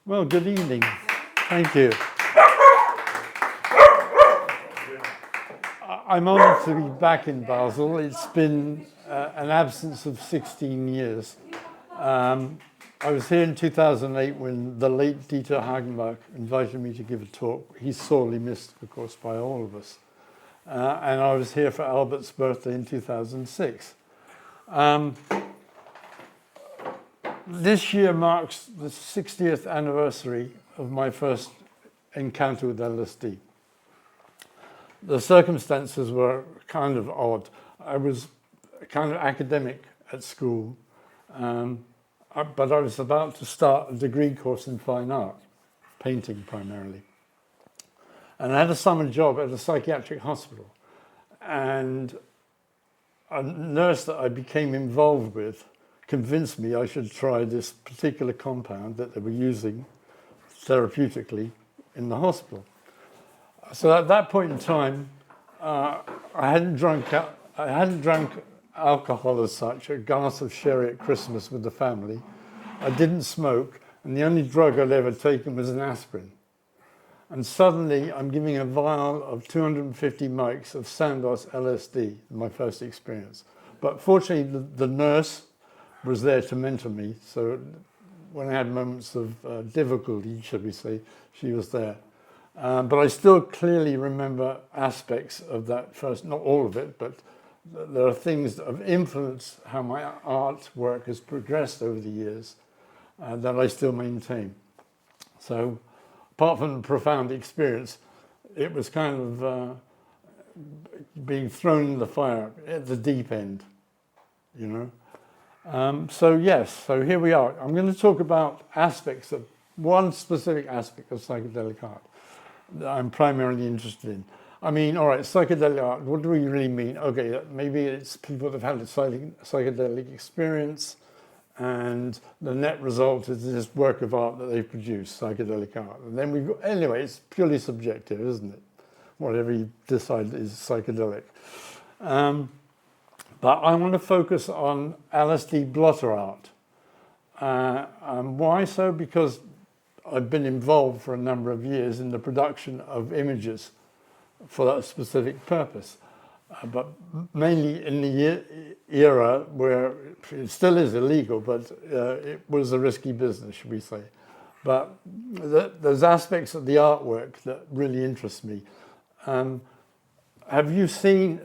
Well, good evening. Thank you. I'm honoured to be back in Basel. It's been an absence of 16 years. I was here in 2008 when the late Dieter Hagenbach invited me to give a talk. He's sorely missed, of course, by all of us. And I was here for Albert's birthday in 2006. This year marks the 60th anniversary of my first encounter with LSD. The circumstances were kind of odd. I was kind of academic at school, but I was about to start a degree course in fine art, painting primarily. And I had a summer job at a psychiatric hospital. And a nurse that I became involved with convinced me I should try this particular compound that they were using therapeutically in the hospital. So at that point in time, I hadn't drunk alcohol as such, a glass of sherry at Christmas with the family. I didn't smoke, and the only drug I'd ever taken was an aspirin. And suddenly I'm giving a vial of 250 mics of Sandoz LSD, my first experience. But fortunately, the nurse was there to mentor me. So when I had moments of difficulty, should we say, she was there. But I still clearly remember aspects of that first, not all of it, but there are things that have influenced how my artwork has progressed over the years that I still maintain. So apart from the profound experience, it was kind of being thrown in the fire at the deep end, you know. So here we are. I'm going to talk about aspects of one specific aspect of psychedelic art that I'm primarily interested in. I mean, all right, psychedelic art, what do we really mean? Okay, maybe it's people that have had a psychedelic experience and the net result is this work of art that they've produced, psychedelic art. And then we've got, anyway, it's purely subjective, isn't it? Whatever you decide is psychedelic. But I want to focus on LSD blotter art. Why so? Because I've been involved for a number of years in the production of images for that specific purpose. But mainly in the era where it still is illegal, but it was a risky business, should we say. But there's aspects of the artwork that really interest me. Have you seen,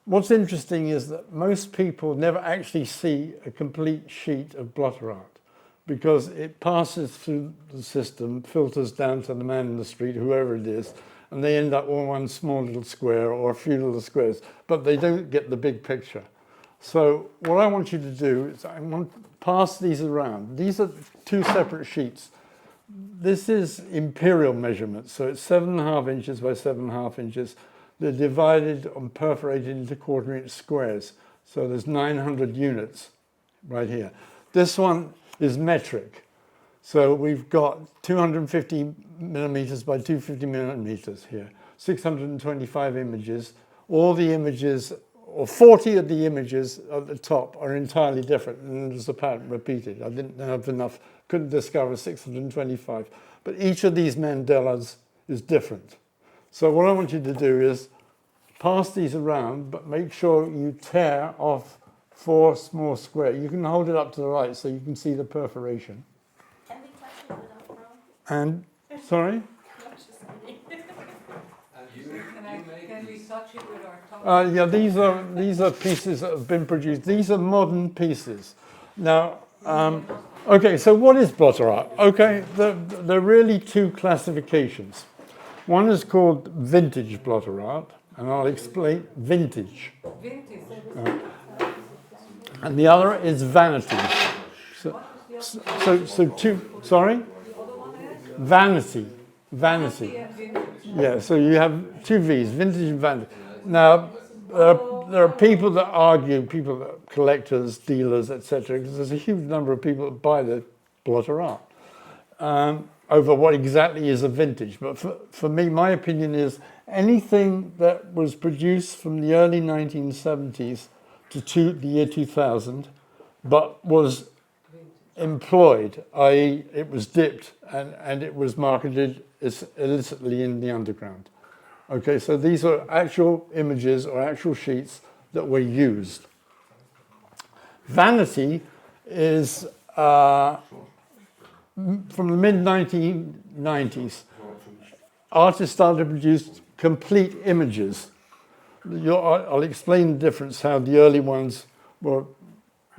what's interesting is that most people never actually see a complete sheet of blotter art because it passes through the system, filters down to the man in the street, whoever it is, and they end up on one small little square or a few little squares, but they don't get the big picture. So what I want you to do is I want to pass these around. These are two separate sheets. This is imperial measurements, so it's 7.5 inches by 7.5 inches. They're divided and perforated into quarter-inch squares. So there's 900 units right here. This one is metric. So we've got 250 millimeters by 250 millimeters here, 625 images. All the images, or 40 of the images at the top are entirely different, and there's a pattern repeated. I didn't have enough, couldn't discover 625. But each of these mandalas is different. So what I want you to do is pass these around, but make sure you tear off 4 small squares. You can hold it up to the light so you can see the perforation. Can we touch it without brown? And, sorry? Can we touch it with our tongue? Yeah, these are pieces that have been produced. These are modern pieces. Now, okay, so what is blotter art? Okay, there are really two classifications. One is called vintage blotter art, and I'll explain vintage. Vintage. And the other is vanity. So two, sorry? Vanity. Yeah, so you have two V's, vintage and vanity. Now, there are people that argue, collectors, dealers, etc., because there's a huge number of people that buy the blotter art over what exactly is a vintage. But for me, my opinion is anything that was produced from the early 1970s to the year 2000, but was employed, i.e. it was dipped and it was marketed illicitly in the underground. Okay, so these are actual images or actual sheets that were used. Vanity is from the mid-1990s. Artists started to produce complete images. I'll explain the difference, how the early ones were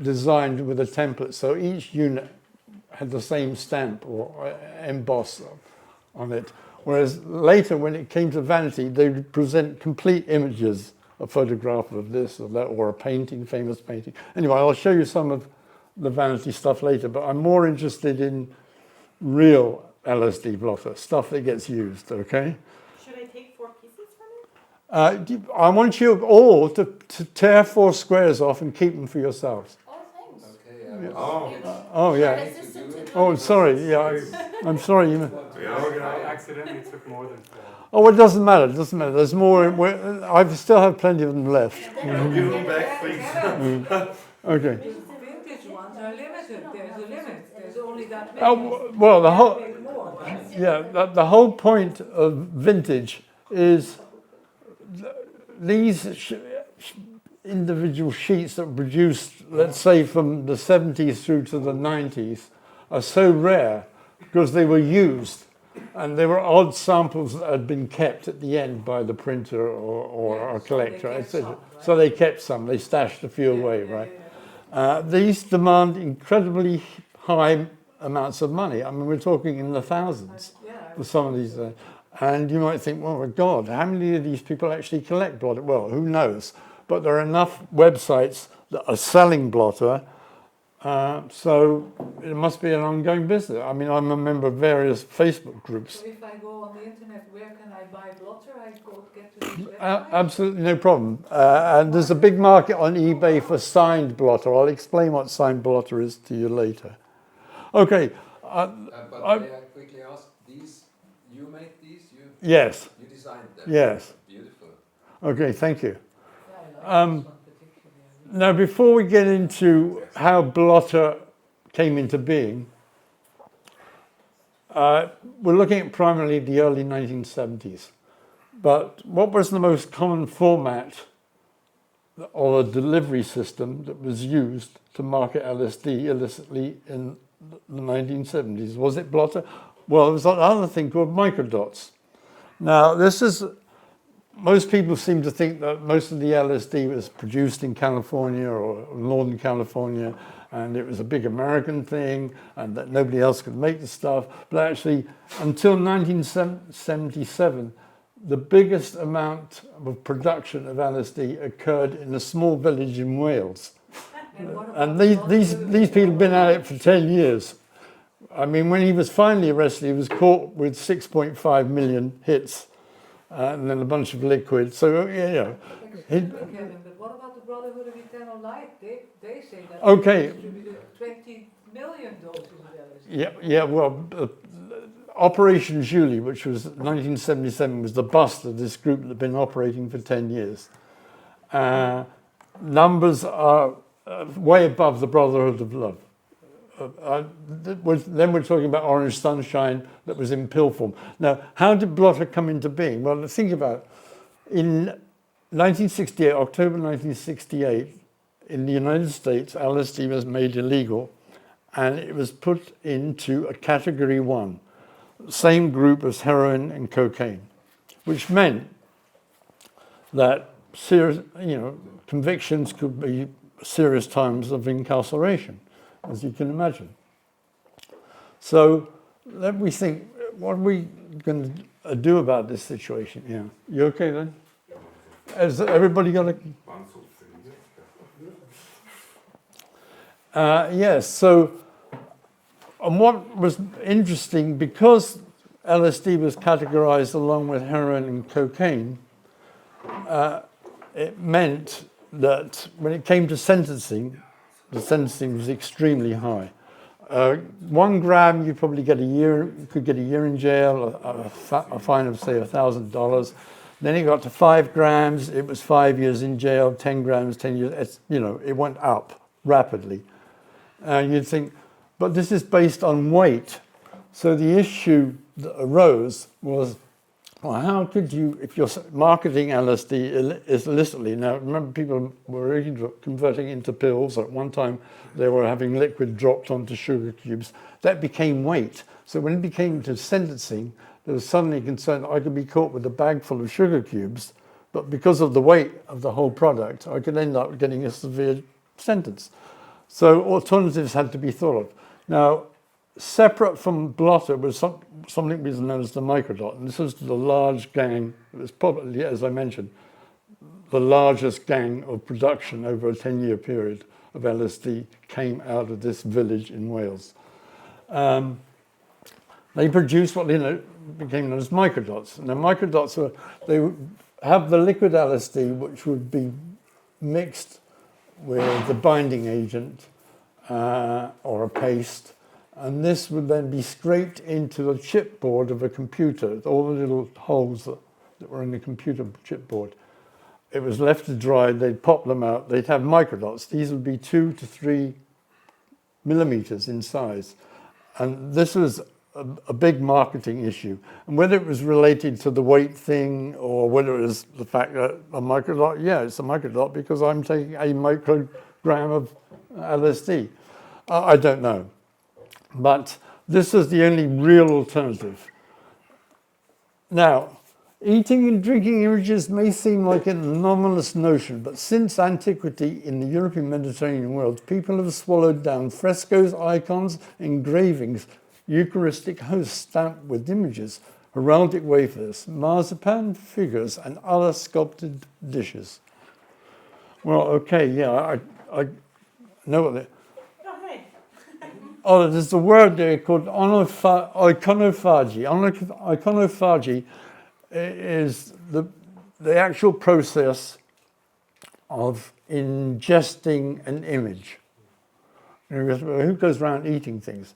designed with a template. So each unit had the same stamp or emboss on it. Whereas later, when it came to Vanity, they would present complete images, a photograph of this or that, or a painting, famous painting. Anyway, I'll show you some of the Vanity stuff later, but I'm more interested in real LSD blotter, stuff that gets used, okay? Should I take 4 pieces from it? I want you all to tear 4 squares off and keep them for yourselves. Oh, thanks. Okay, Oh, yeah. Assistant to Oh, sorry. Yeah, I'm sorry. I accidentally took more than 4. Oh, it doesn't matter. It doesn't matter. There's more. I still have plenty of them left. Give them back, please. Okay. Vintage ones are limited. There's a limit. There's only that many. Oh, well, the whole Make more. the whole point of vintage is these individual sheets that were produced, let's say, from the 70s through to the 90s, are so rare because they were used. And they were odd samples that had been kept at the end by the printer or a collector, etc. So they kept some, they stashed a few away, right? These demand incredibly high amounts of money. I mean, we're talking in the thousands for some of these. And you might think, well, my God, how many of these people actually collect Blotter? Well, who knows? But there are enough websites that are selling Blotter. So it must be an ongoing business. I mean, I'm a member of various Facebook groups. So if I go on the internet, where can I buy Blotter? I go get to this website? Absolutely no problem. And there's a big market on eBay for signed Blotter. I'll explain what signed Blotter is to you later. Okay. But may I quickly ask, these, you make these? Yes. You designed them? Yes. Beautiful. Okay, thank you. Yeah, I like this one particularly. Now, before we get into how Blotter came into being, we're looking at primarily the early 1970s. But what was the most common format or a delivery system that was used to market LSD illicitly in the 1970s? Was it Blotter? Well, there was another thing called microdots. Now, most people seem to think that most of the LSD was produced in California or Northern California, and it was a big American thing, and that nobody else could make the stuff. But actually, until 1977, the biggest amount of production of LSD occurred in a small village in Wales. And these people have been at it for 10 years. I mean, when he was finally arrested, he was caught with 6.5 million hits. And then a bunch of liquid. So, Kevin, but what about the Brotherhood of Eternal Light? They say that Okay. they distributed 20 million doses of LSD. yeah. Well, Operation Julie, which was 1977, was the bust of this group that had been operating for 10 years. Numbers are way above the Brotherhood of Love. Then we're talking about Orange Sunshine that was in pill form. Now, how did Blotter come into being? Well, think about it. In 1968, October 1968, in the United States, LSD was made illegal, and it was put into a Category 1, same group as heroin and cocaine, which meant that serious, convictions could be serious times of incarceration, as you can imagine. So let me think, what are we going to do about this situation? Yeah, you okay then? Has everybody got a... Yes, so, and what was interesting, because LSD was categorized along with heroin and cocaine, it meant that when it came to sentencing, the sentencing was extremely high. 1 gram, you probably get could get a year in jail, a fine of say $1,000. Then it got to 5 grams, it was 5 years in jail. 10 grams, 10 years. It went up rapidly. And you'd think, But this is based on weight. So the issue that arose was, well, how could you, if you're marketing LSD illicitly, now remember people were really converting into pills. At one time they were having liquid dropped onto sugar cubes. That became weight. So when it became to sentencing, there was suddenly concern that I could be caught with a bag full of sugar cubes, but because of the weight of the whole product, I could end up getting a severe sentence. So alternatives had to be thought of. Now, separate from Blotter was something was known as the microdot, and this was the large gang. It was probably, as I mentioned, the largest gang of production over a 10-year period of LSD came out of this village in Wales. They produced what became known as microdots. Now, microdots they would have the liquid LSD, which would be mixed with the binding agent or a paste, and this would then be scraped into the chipboard of a computer, all the little holes that were in the computer chipboard. It was left to dry, they'd pop them out, they'd have microdots. These would be 2 to 3 millimeters in size. And this was a big marketing issue. And whether it was related to the weight thing or whether it was the fact that a microdot, yeah, it's a microdot because I'm taking a microgram of LSD. I don't know. But this is the only real alternative. Now, eating and drinking images may seem like an anomalous notion, but since antiquity in the European Mediterranean world, people have swallowed down frescoes, icons, engravings, Eucharistic hosts stamped with images, heraldic wafers, marzipan figures, and other sculpted dishes. Well, okay, yeah, I know what they... Oh, hey. Oh, there's a word there called iconophagy. Iconophagy is the actual process of ingesting an image. Who goes around eating things?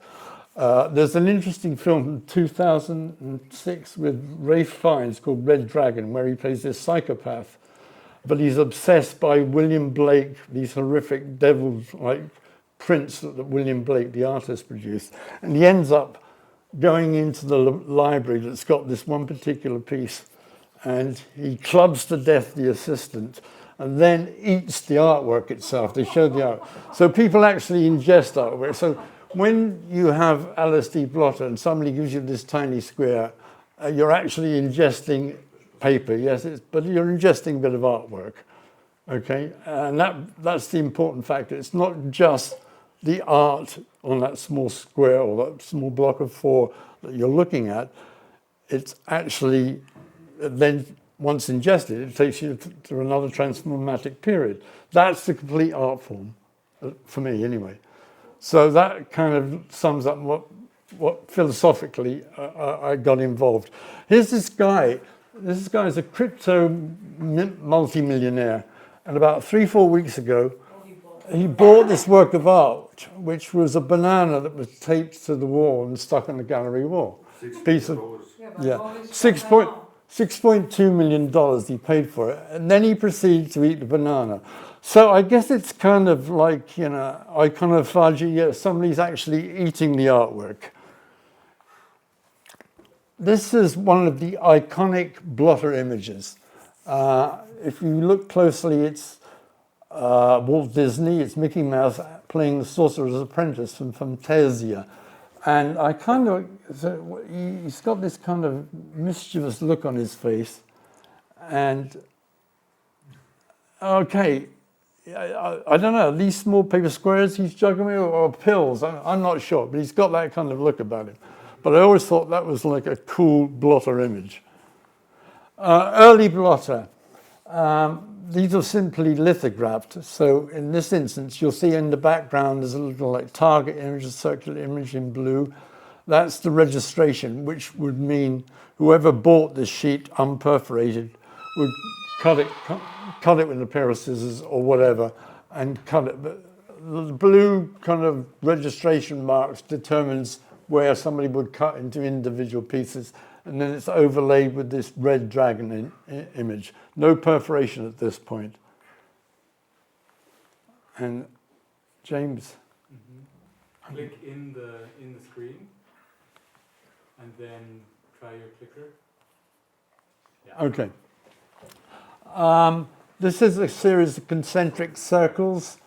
There's an interesting film from 2006 with Ralph Fiennes called Red Dragon, where he plays this psychopath, but he's obsessed by William Blake, these horrific devils-like prints that William Blake, the artist, produced. And he ends up going into the library that's got this one particular piece, and he clubs to death the assistant and then eats the artwork itself. They show the art. So people actually ingest artwork. So when you have LSD blotter and somebody gives you this tiny square, you're actually ingesting paper, yes, but you're ingesting a bit of artwork, okay? And that's the important factor. It's not just the art on that small square or that small block of 4 that you're looking at. It's actually, then once ingested, it takes you to another transformatic period. That's the complete art form, for me anyway. So that kind of sums up what philosophically I got involved. Here's this guy. This guy is a crypto multimillionaire. And about 3-4 weeks ago, he bought this work of art, which was a banana that was taped to the wall and stuck on the gallery wall. Piece of, yeah, $6.2 million he paid for it. And then he proceeded to eat the banana. So I guess it's kind of like, you know, iconophagy. Yeah, somebody's actually eating the artwork. This is one of the iconic blotter images. If you look closely, it's Walt Disney, it's Mickey Mouse playing the Sorcerer's Apprentice from Fantasia. And I kind of, so he's got this kind of mischievous look on his face. And, okay, I don't know, these small paper squares he's juggling with or pills, I'm not sure, but he's got that kind of look about him. But I always thought that was like a cool blotter image. Early blotter. These are simply lithographed. So in this instance, you'll see in the background there's a little like target image, a circular image in blue. That's the registration, which would mean whoever bought this sheet unperforated would cut it with a pair of scissors or whatever and cut it. But the blue kind of registration marks determines where somebody would cut into individual pieces, and then it's overlaid with this red dragon image. No perforation at this point. And James? click in the screen, and then try your clicker. Yeah. Okay. This is a series of concentric circles.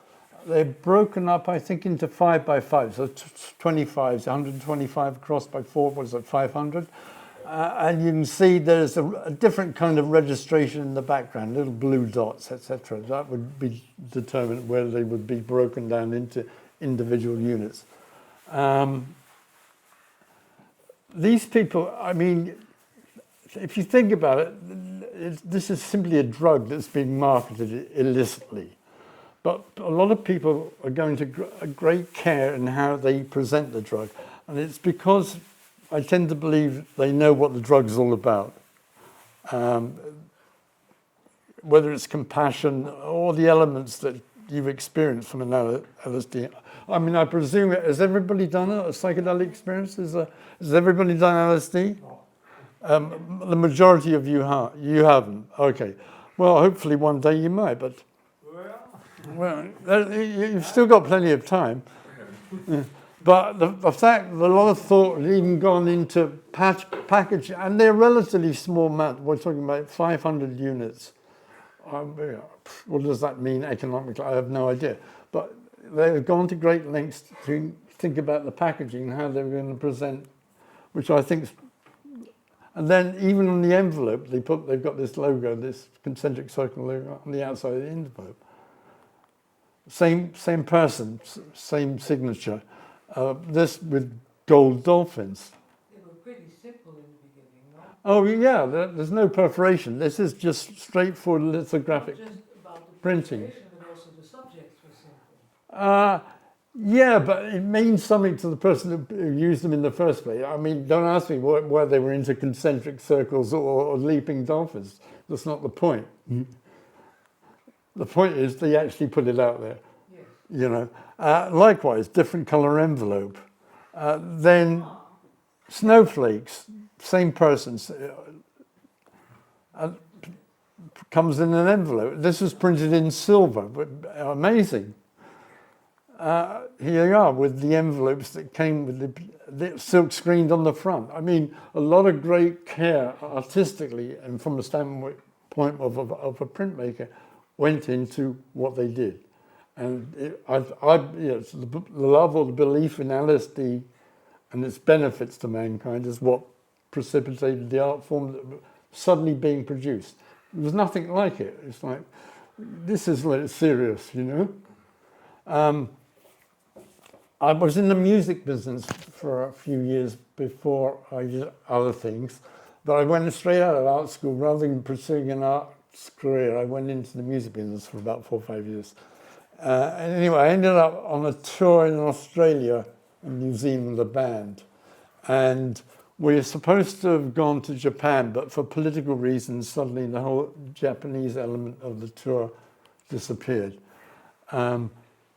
They're broken up, I think, into 5 by 5. So 25s, 125 across by 4, was it 500? And you can see there's a different kind of registration in the background, little blue dots, etc. That would be determined whether they would be broken down into individual units. These people, I mean, if you think about it, this is simply a drug that's being marketed illicitly. But a lot of people are going to great care in how they present the drug. And it's because I tend to believe they know what the drug's all about. Whether it's compassion or the elements that you've experienced from an LSD. I mean, I presume, has everybody done a psychedelic experience? Has everybody done LSD? The majority of you haven't. Okay. Well, hopefully one day you might, but well, you've still got plenty of time. But the fact that a lot of thought has even gone into packaging, and they're relatively small amount. We're talking about 500 units. What does that mean economically? I have no idea. But they've gone to great lengths to think about the packaging and how they're going to present, which I think. And then even on the envelope, they've got this logo, this concentric circle logo on the outside of the envelope. Same person, same signature. This with gold dolphins. They were pretty simple in the beginning, no? Oh yeah, there's no perforation. This is just straightforward lithographic Not just about the printing. presentation, but also the subjects were simple. Yeah, but it means something to the person who used them in the first place. I mean, don't ask me whether they were into concentric circles or leaping dolphins. That's not the point. The point is they actually put it out there. Yes. You know. Likewise, different color envelope. Then snowflakes, same person, comes in an envelope. This was printed in silver, but amazing. Here you are with the envelopes that came with the silk screened on the front. I mean, a lot of great care artistically and from a standpoint of a printmaker went into what they did. And the love or the belief in LSD and its benefits to mankind is what precipitated the art form that was suddenly being produced. There was nothing like it. It's like, this is like serious, you know. I was in the music business for a few years before I did other things, but I went straight out of art school rather than pursuing an arts career. I went into the music business for about 4 or 5 years. And anyway, I ended up on a tour in Australia and New Zealand with a band. And we were supposed to have gone to Japan, but for political reasons, suddenly the whole Japanese element of the tour disappeared.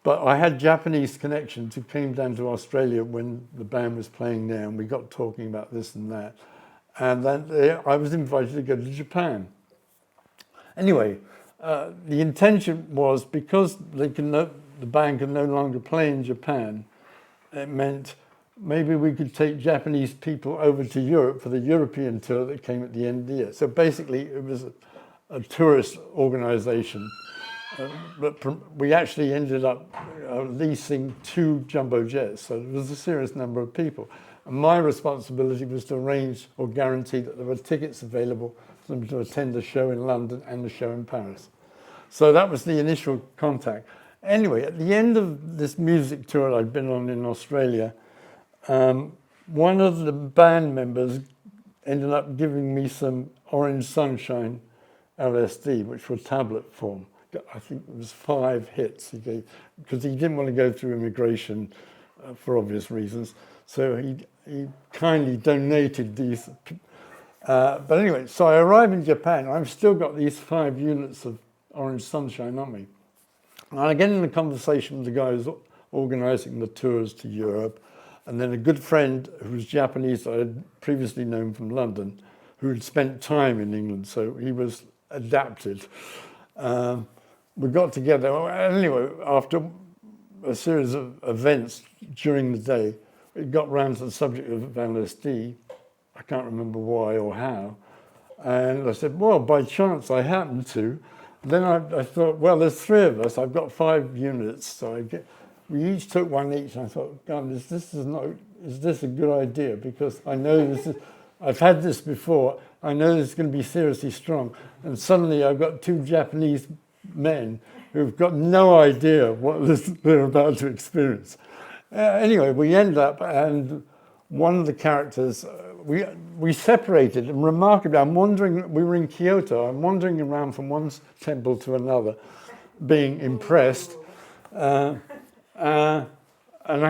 But I had Japanese connections who came down to Australia when the band was playing there, and we got talking about this and that. And then I was invited to go to Japan. Anyway, the intention was because the band could no longer play in Japan, it meant maybe we could take Japanese people over to Europe for the European tour that came at the end of the year. So basically, it was a tourist organization. But we actually ended up leasing 2 jumbo jets, so there was a serious number of people. And my responsibility was to arrange or guarantee that there were tickets available for them to attend the show in London and the show in Paris. So that was the initial contact. Anyway, at the end of this music tour I'd been on in Australia, one of the band members ended up giving me some Orange Sunshine LSD, which were tablet form. I think it was 5 hits he gave, because he didn't want to go through immigration for obvious reasons. So he kindly donated these. But anyway, so I arrived in Japan. I've still got these 5 units of Orange Sunshine on me. And I get in a conversation with the guy who's organizing the tours to Europe, and then a good friend who was Japanese that I had previously known from London, who had spent time in England, so he was adapted. We got together. Anyway, after a series of events during the day. It got round to the subject of LSD. I can't remember why or how. And I said, well, by chance I happened to. Then I thought, well, there's 3 of us. I've got 5 units. So we each took one each. And I thought, God, is this a good idea? Because I know I've had this before. I know this is going to be seriously strong. And suddenly I've got 2 Japanese men who've got no idea what they're about to experience. Anyway, we end up, and one of the characters, we separated, and remarkably, we were in Kyoto, I'm wandering around from one temple to another, being impressed. And I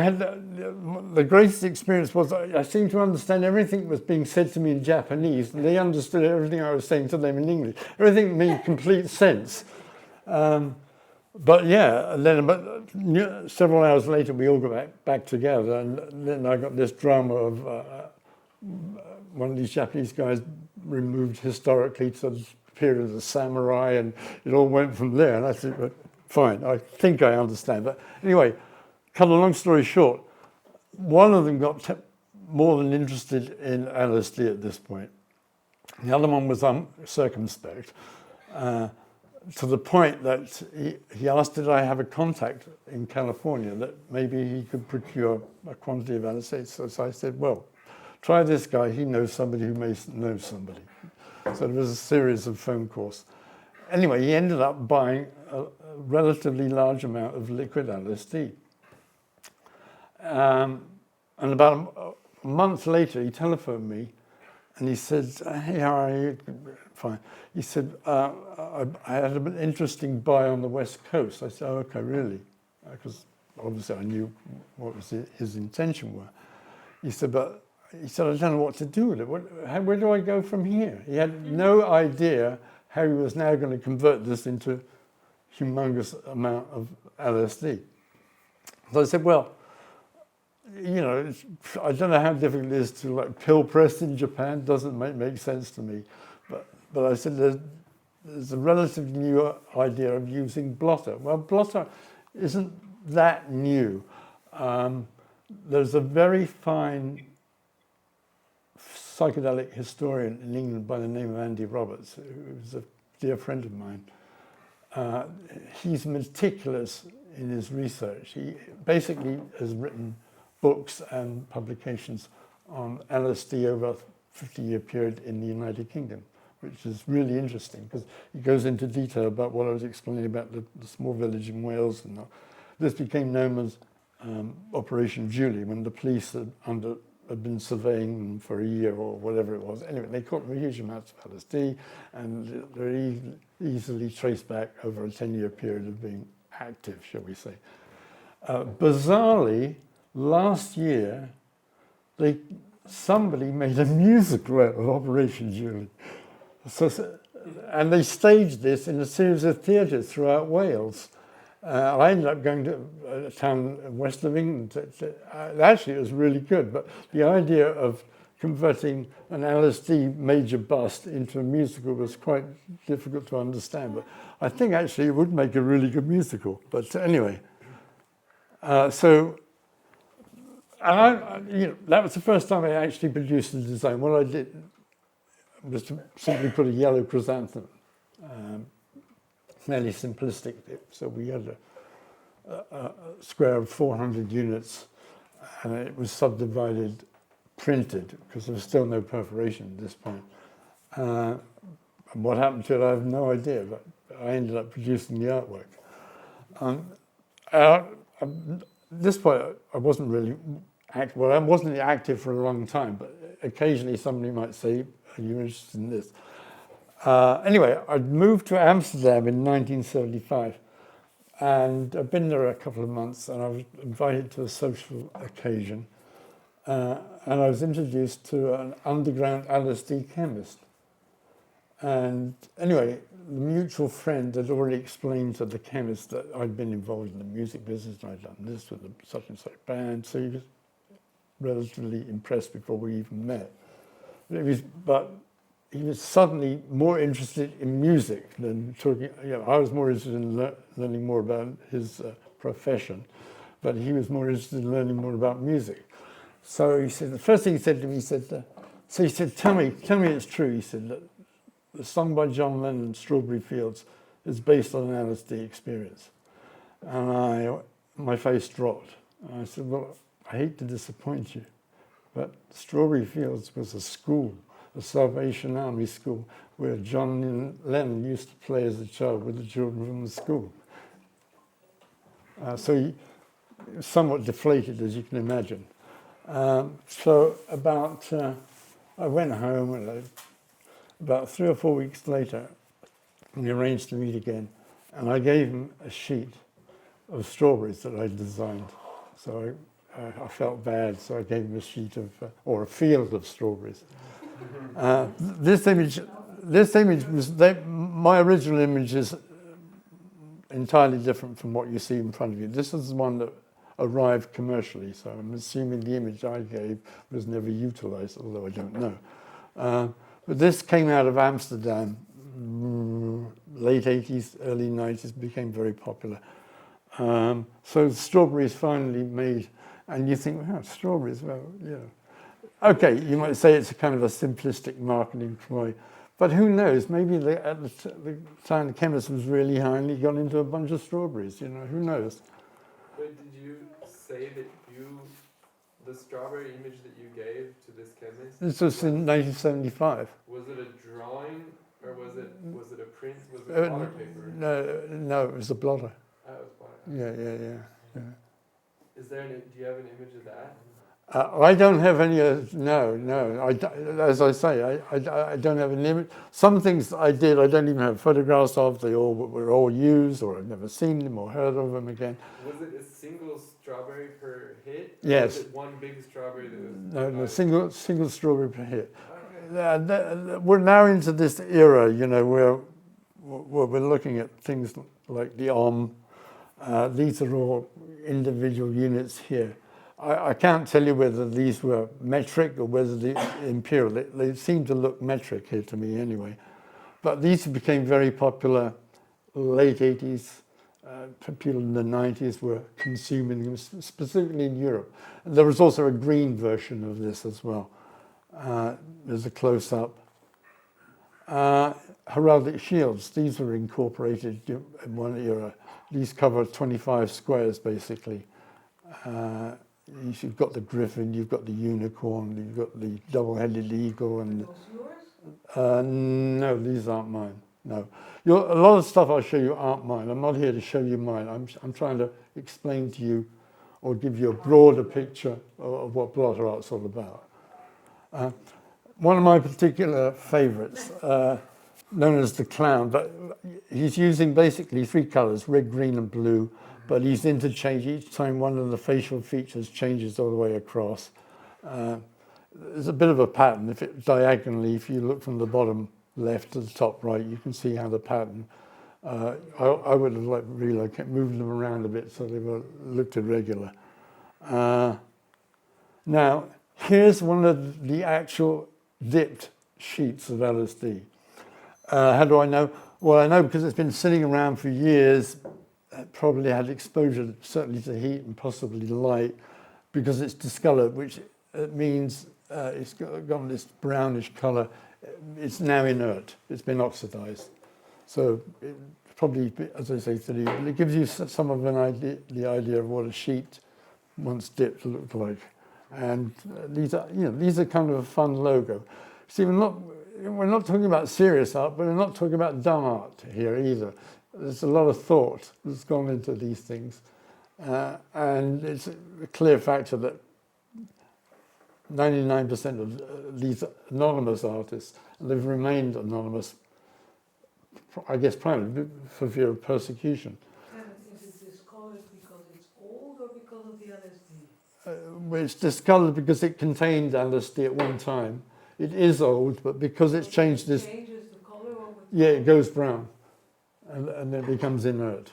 had the greatest experience was I seemed to understand everything that was being said to me in Japanese, and they understood everything I was saying to them in English. Everything made complete sense. But yeah, and then several hours later, we all got back together, and then I got this drama of one of these Japanese guys removed historically to the period of the samurai, and it all went from there. And I said, well, fine, I think I understand. But anyway, cut a long story short, one of them got more than interested in LSD at this point. The other one was circumspect. To the point that he asked, did I have a contact in California that maybe he could procure a quantity of LSD? So I said, well, try this guy. He knows somebody who may know somebody. So there was a series of phone calls. Anyway, he ended up buying a relatively large amount of liquid LSD. And about a month later, he telephoned me and he said, hey, how are you? Fine. He said, I had an interesting buy on the West Coast. I said, oh, okay, really? Because obviously I knew what his intention were. He said, I don't know what to do with it. Where do I go from here? He had no idea how he was now going to convert this into a humongous amount of LSD. So I said, well, you know, I don't know how difficult it is to pill press in Japan. Doesn't make sense to me. But I said there's a relatively new idea of using Blotter. Well, Blotter isn't that new. There's a very fine psychedelic historian in England by the name of Andy Roberts, who's a dear friend of mine. He's meticulous in his research. He basically has written books and publications on LSD over a 50-year period in the United Kingdom, which is really interesting because he goes into detail about what I was explaining about the small village in Wales. And this became known as Operation Julie, when the police had been surveying them for a year or whatever it was. Anyway, they caught huge amounts of LSD, and they're easily traced back over a 10-year period of being active, shall we say. Bizarrely, last year, somebody made a musical out of Operation Julie. And they staged this in a series of theatres throughout Wales. I ended up going to a town west of England. Actually, it was really good, but the idea of converting an LSD major bust into a musical was quite difficult to understand. But I think actually it would make a really good musical. But anyway, that was the first time I actually produced a design. What I did was to simply put a yellow chrysanthemum, fairly simplistic. So we had a square of 400 units, and it was subdivided, printed, because there was still no perforation at this point. And what happened to it, I have no idea, but I ended up producing the artwork. At this point, I wasn't really active. Well, I wasn't active for a long time, but occasionally somebody might say, are you interested in this? Anyway, I'd moved to Amsterdam in 1975, and I've been there a couple of months, and I was invited to a social occasion, and I was introduced to an underground LSD chemist. And anyway, the mutual friend had already explained to the chemist that I'd been involved in the music business, and I'd done this with such and such band, so he was relatively impressed before we even met. But he was suddenly more interested in music than talking. I was more interested in learning more about his profession. but he was more interested in learning more about music. So he said, the first thing he said to me, he said, tell me it's true. He said that the song by John Lennon, Strawberry Fields, is based on an LSD experience. And my face dropped. And I said, well, I hate to disappoint you, but Strawberry Fields was a school, a Salvation Army school, where John Lennon used to play as a child with the children from the school. So he was somewhat deflated, as you can imagine. So I went home, and about 3 or 4 weeks later, we arranged to meet again, and I gave him a sheet of strawberries that I'd designed. So I felt bad, so I gave him a sheet of, or a field of strawberries. This image was, my original image is entirely different from what you see in front of you. This is the one that arrived commercially, so I'm assuming the image I gave was never utilized, although I don't know. But this came out of Amsterdam, late 80s, early 90s, became very popular. So the strawberries finally made, and you think, wow, strawberries, well, yeah. Okay, you might say it's a kind of a simplistic marketing ploy, but who knows? Maybe at the time the chemist was really high and he got into a bunch of strawberries, you know, who knows? But did you say that the strawberry image that you gave to this chemist? This was in 1975. Was it a drawing, or was it a print? Was it water paper? No, it was a blotter. Oh, it was water. Yeah. Is there do you have an image of that? I don't have any. No. As I say, I don't have an image. Some things I did, I don't even have photographs of. They were all used, or I've never seen them or heard of them again. Was it a single strawberry per hit? Yes. Or was it one big strawberry that was? No, single strawberry per hit. We're now into this era, you know, where we're looking at things like the OM. These are all individual units here. I can't tell you whether these were metric or whether they're imperial. They seem to look metric here to me anyway. But these became very popular late 80s. People in the 90s were consuming them, specifically in Europe. And there was also a green version of this as well. There's a close-up. Heraldic shields, these were incorporated in one era. These cover 25 squares, basically. You've got the griffin, you've got the unicorn, you've got the double-headed eagle, and no, these aren't mine. No, a lot of stuff I'll show you aren't mine. I'm not here to show you mine. I'm trying to explain to you, or give you a broader picture of what blotter art's all about. One of my particular favourites, known as the clown, but he's using basically 3 colours: red, green, and blue. But he's interchanging each time one of the facial features changes all the way across. There's a bit of a pattern. Diagonally, if you look from the bottom left to the top right, you can see how the pattern. I would have really moved them around a bit so they looked irregular. Now, here's one of the actual dipped sheets of LSD. How do I know? Well, I know because it's been sitting around for years. Probably had exposure certainly to heat and possibly light, because it's discolored, which means it's got this brownish color. It's now inert. It's been oxidized. So it probably, as I say, it gives you some of the idea of what a sheet once dipped looked like. And these are kind of a fun logo. See, we're not talking about serious art, but we're not talking about dumb art here either. There's a lot of thought that's gone into these things. And it's a clear factor that 99% of these anonymous artists, they've remained anonymous, I guess primarily for fear of persecution. And is it discolored because it's old or because of the LSD? It's discolored because it contained LSD at one time. It is old, but because it's changed this... It changes the color over time? Yeah, it goes brown. And it becomes inert.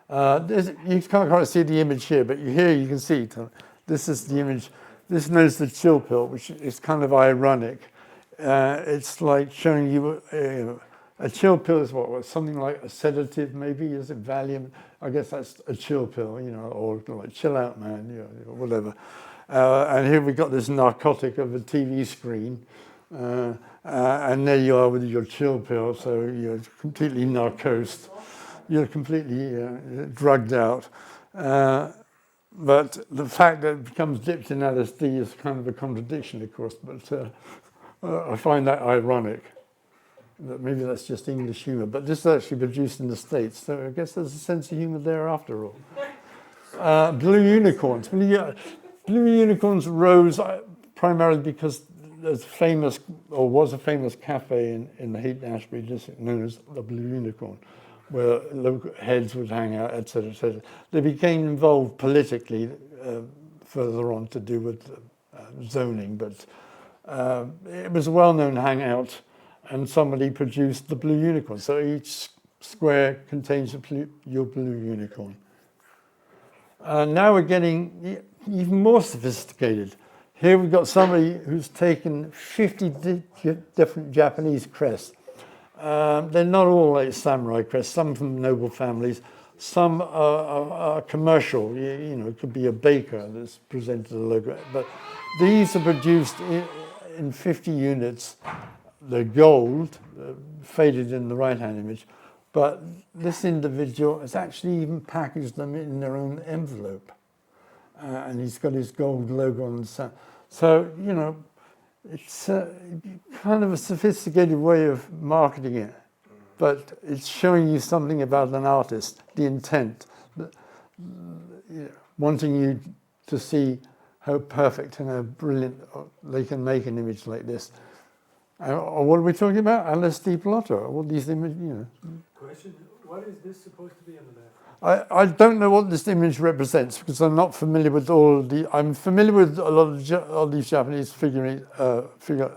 Okay. You can't quite see the image here, but here you can see. This is the image. This knows the chill pill, which is kind of ironic. It's like showing you A chill pill is what, something like a sedative, maybe? Is it Valium? I guess that's a chill pill, you know, or like chill out, man, you know, whatever. And here we've got this narcotic of a TV screen. And there you are with your chill pill, so you're completely narcosed. You're completely drugged out. But the fact that it becomes dipped in LSD is kind of a contradiction, of course, but I find that ironic. That maybe that's just English humour, but this is actually produced in the States, so I guess there's a sense of humour there after all. Blue unicorns. Blue unicorns rose primarily because there's famous, or was a famous cafe in the Haight-Ashbury district known as the Blue Unicorn, where local heads would hang out, etc., etc. They became involved politically further on to do with zoning, but it was a well-known hangout, and somebody produced the Blue Unicorn. So each square contains your Blue Unicorn. Now we're getting even more sophisticated. Here we've got somebody who's taken 50 different Japanese crests. They're not all like samurai crests, some from noble families, some are commercial. You know, it could be a baker that's presented a logo. But these are produced in 50 units. They're gold, faded in the right-hand image. But this individual has actually even packaged them in their own envelope. And he's got his gold logo on the side. So, you know, it's kind of a sophisticated way of marketing it, but it's showing you something about an artist, the intent, wanting you to see how perfect and how brilliant they can make an image like this. Or what are we talking about? LSD Blotter, all these images, you know. Question, what is this supposed to be on the left? I don't know what this image represents because I'm not familiar with all of the. I'm familiar with a lot of these Japanese figure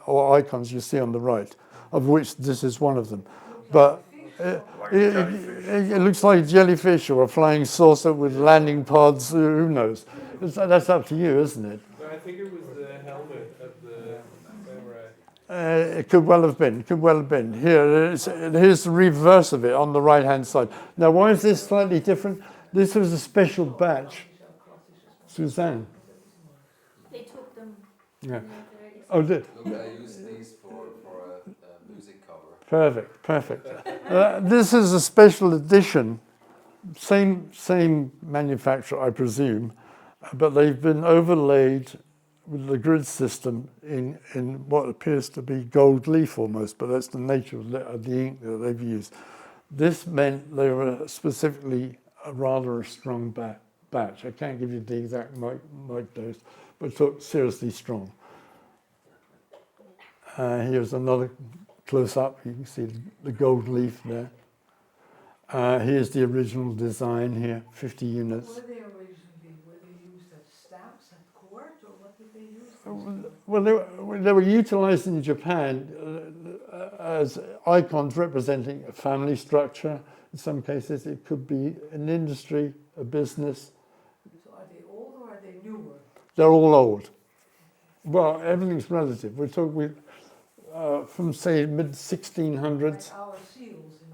or icons you see on the right, of which this is one of them. But it looks like a jellyfish or a flying saucer with landing pods. Who knows? That's up to you, isn't it? No, I think it was the helmet of the samurai. It could well have been. Could well have been. Here's the reverse of it on the right-hand side. Now, why is this slightly different? This was a special batch. Suzanne. They took them. Yeah. Oh, did. Look, I use these for a music cover. Perfect. Perfect. This is a special edition. Same manufacturer, I presume, but they've been overlaid with the grid system in what appears to be gold leaf almost, but that's the nature of the ink that they've used. This meant they were specifically a rather strong batch. I can't give you the exact mic dose, but took seriously strong. Here's another close-up. You can see the gold leaf there. Here's the original design here, 50 units. What were they originally? Were they used as stamps at court, or what did they use? Well, they were utilized in Japan as icons representing a family structure. In some cases, it could be an industry, a business. So are they old or are they newer? They're all old. Well, everything's relative. We're talking from, say, mid-1600s. Like our seals, in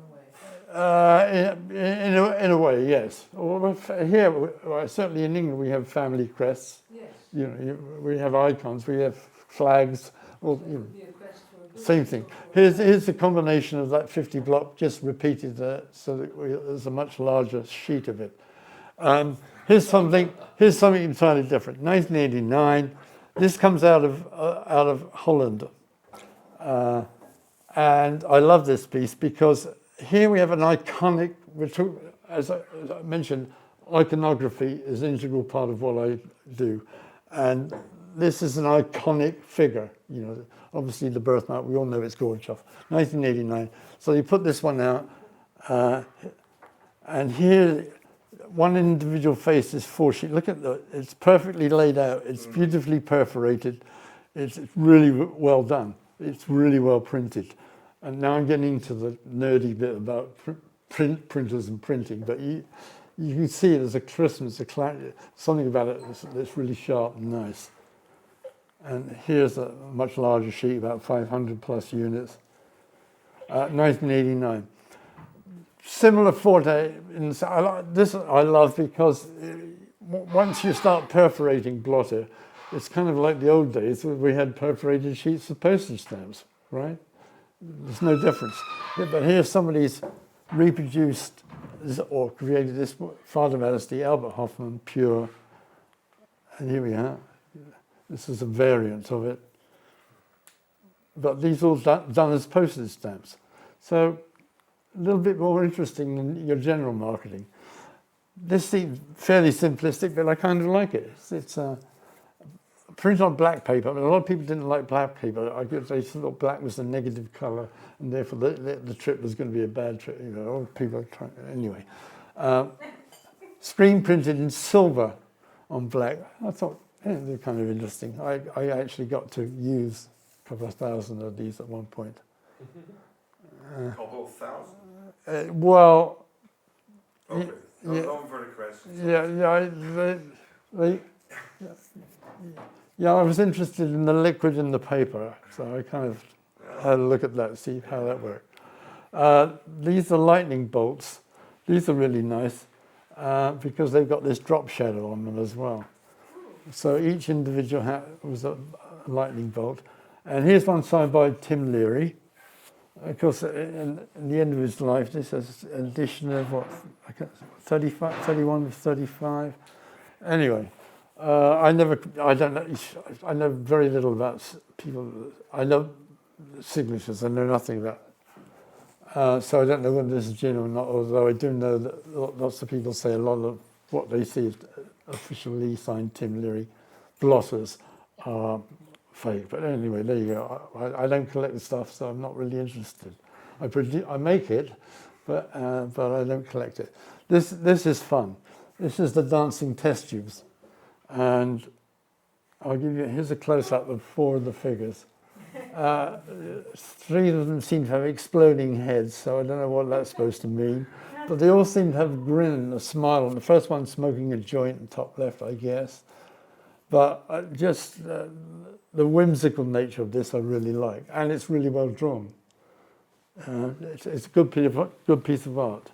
a way. In a way, yes. Here, certainly in England, we have family crests. Yes. You know, we have icons, we have flags. Or, you know, Be a crest for a business same thing. Here's the combination of that 50 block, just repeated so that there's a much larger sheet of it. Here's something entirely different. 1989. This comes out of Holland, and I love this piece because here we have an iconic. As I mentioned, iconography is an integral part of what I do, and this is an iconic figure. You know, obviously the birthmark. We all know it's Gorbachev, 1989. So you put this one out, and here. One individual face is 4 sheets. Look at it's perfectly laid out. It's beautifully perforated. It's really well done. It's really well printed. And now I'm getting into the nerdy bit about printers and printing. But you can see there's a crispness, something about it that's really sharp and nice. And here's a much larger sheet, about 500 plus units. 1989. Similar forte. This I love because once you start perforating blotter, it's kind of like the old days where we had perforated sheets of postage stamps, right? There's no difference. But here somebody's reproduced or created this Father Majesty, Albert Hoffman, pure. And here we are. This is a variant of it. But these are all done as postage stamps. So a little bit more interesting than your general marketing. This seems fairly simplistic, but I kind of like it. It's printed on black paper. I mean, a lot of people didn't like black paper. I guess they thought black was a negative colour, and therefore the trip was going to be a bad trip. You know, all people are trying. Anyway, screen printed in silver on black. I thought they're kind of interesting. I actually got to use a couple of thousand of these at one point. Couple thousand? Well, Okay, no, yeah, no further questions. Yeah, I was interested in the liquid in the paper, so I kind of had a look at that, see how that worked. These are lightning bolts. These are really nice because they've got this drop shadow on them as well. So each individual was a lightning bolt. And here's one signed by Tim Leary. Of course, in the end of his life, this is an edition of what, 35, 31 to 35. Anyway, I know very little about people. I know signatures. I know nothing about. So I don't know whether this is genuine or not. Although I do know that lots of people say a lot of what they see as officially signed Tim Leary blotters are fake. But anyway, there you go. I don't collect the stuff, so I'm not really interested. I make it, but I don't collect it. This is fun. This is the dancing test tubes, and I'll give you. Here's a close-up of 4 of the figures. 3 of them seem to have exploding heads, so I don't know what that's supposed to mean. But they all seem to have a grin and a smile. And the first one smoking a joint in top left, I guess. But just the whimsical nature of this I really like, and it's really well drawn. It's a good piece of art.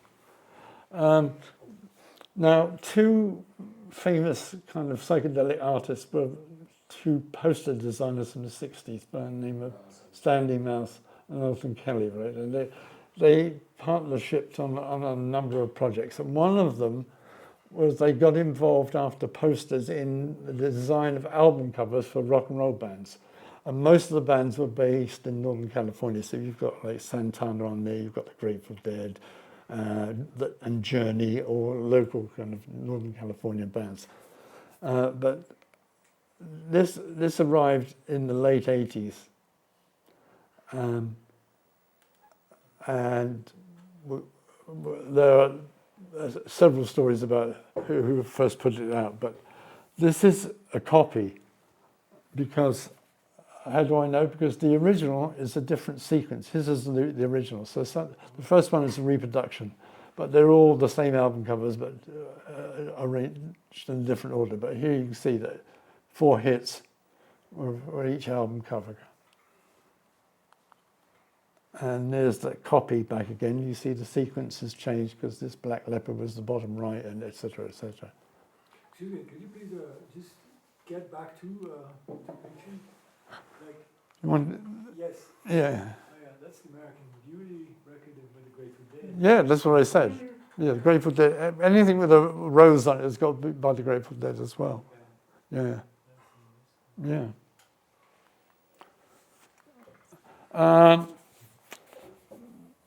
Now, 2 famous kind of psychedelic artists were 2 poster designers from the 60s by the name of Stanley Mouse and Elton Kelly, right? And they partnershiped on a number of projects, and one of them was they got involved after posters in the design of album covers for rock and roll bands. And most of the bands were based in Northern California. So you've got like Santana on there, you've got the Grateful Dead, and Journey, or local kind of Northern California bands. But this arrived in the late 80s. And there are several stories about who first put it out, but this is a copy because, how do I know? Because the original is a different sequence. This is the original. So the first one is a reproduction, but they're all the same album covers, but arranged in a different order. But here you can see that 4 hits were each album cover. And there's the copy back again. You see the sequence has changed because this black leopard was the bottom right, and etc. etc. Excuse me, could you please just get back to picture? Like, You want, yes. yeah. Oh, yeah, that's the American Beauty record with the Grateful Dead. Yeah, that's what I said. Yeah, the Grateful Dead. Anything with a rose on it has got to be by the Grateful Dead as well. Yeah. Yeah.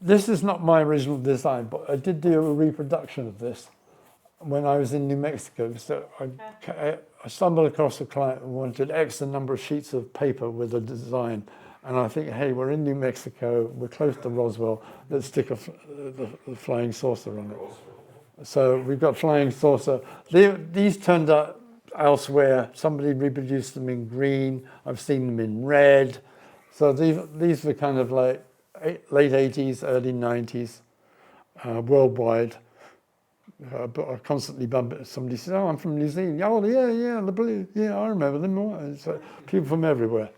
This is not my original design, but I did do a reproduction of this when I was in New Mexico. So I stumbled across a client who wanted X number of sheets of paper with a design. And I think, hey, we're in New Mexico, we're close to Roswell, let's stick the flying saucer on it. So we've got flying saucer. These turned up elsewhere. Somebody reproduced them in green. I've seen them in red. So these were kind of like late 80s, early 90s, worldwide. But I constantly bump it. Somebody says, "Oh, I'm from New Zealand." "Oh, yeah, the blue. Yeah, I remember them." It's people from everywhere.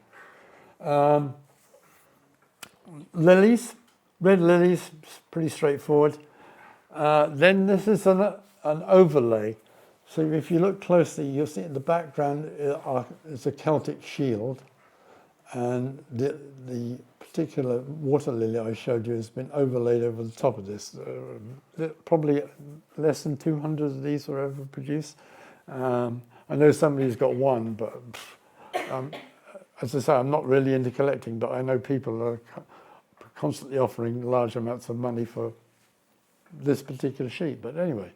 Lilies. red lilies, pretty straightforward. Then this is an overlay. So if you look closely, you'll see in the background is a Celtic shield, and the particular water lily I showed you has been overlaid over the top of this. Probably less than 200 of these were ever produced. I know somebody's got one, but as I say, I'm not really into collecting, but I know people are constantly offering large amounts of money for this particular sheet. But anyway,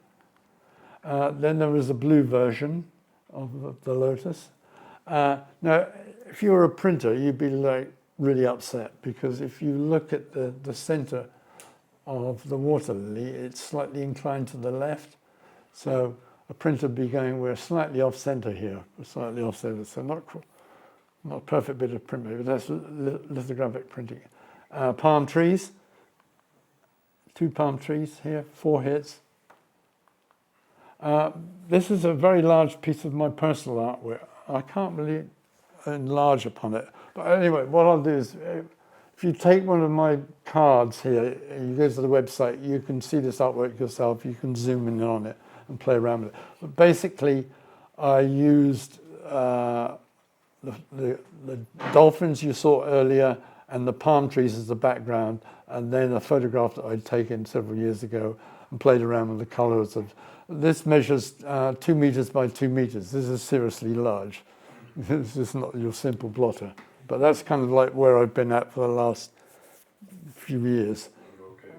then there was a blue version of the lotus. Now, if you were a printer, you'd be like really upset, because if you look at the center of the water lily, it's slightly inclined to the left. So a printer would be going, we're slightly off center here, we're slightly off center. So not a perfect bit of print, but that's lithographic printing. Palm trees, 2 palm trees here, 4 hits. This is a very large piece of my personal artwork. I can't really enlarge upon it. But anyway, what I'll do is, if you take one of my cards here, and you go to the website, you can see this artwork yourself. You can zoom in on it and play around with it. But basically, I used the dolphins you saw earlier and the palm trees as the background, and then a photograph that I'd taken several years ago and played around with the colors of. This measures 2 meters by 2 meters. This is seriously large. This is not your simple blotter. But that's kind of like where I've been at for the last few years. Okay.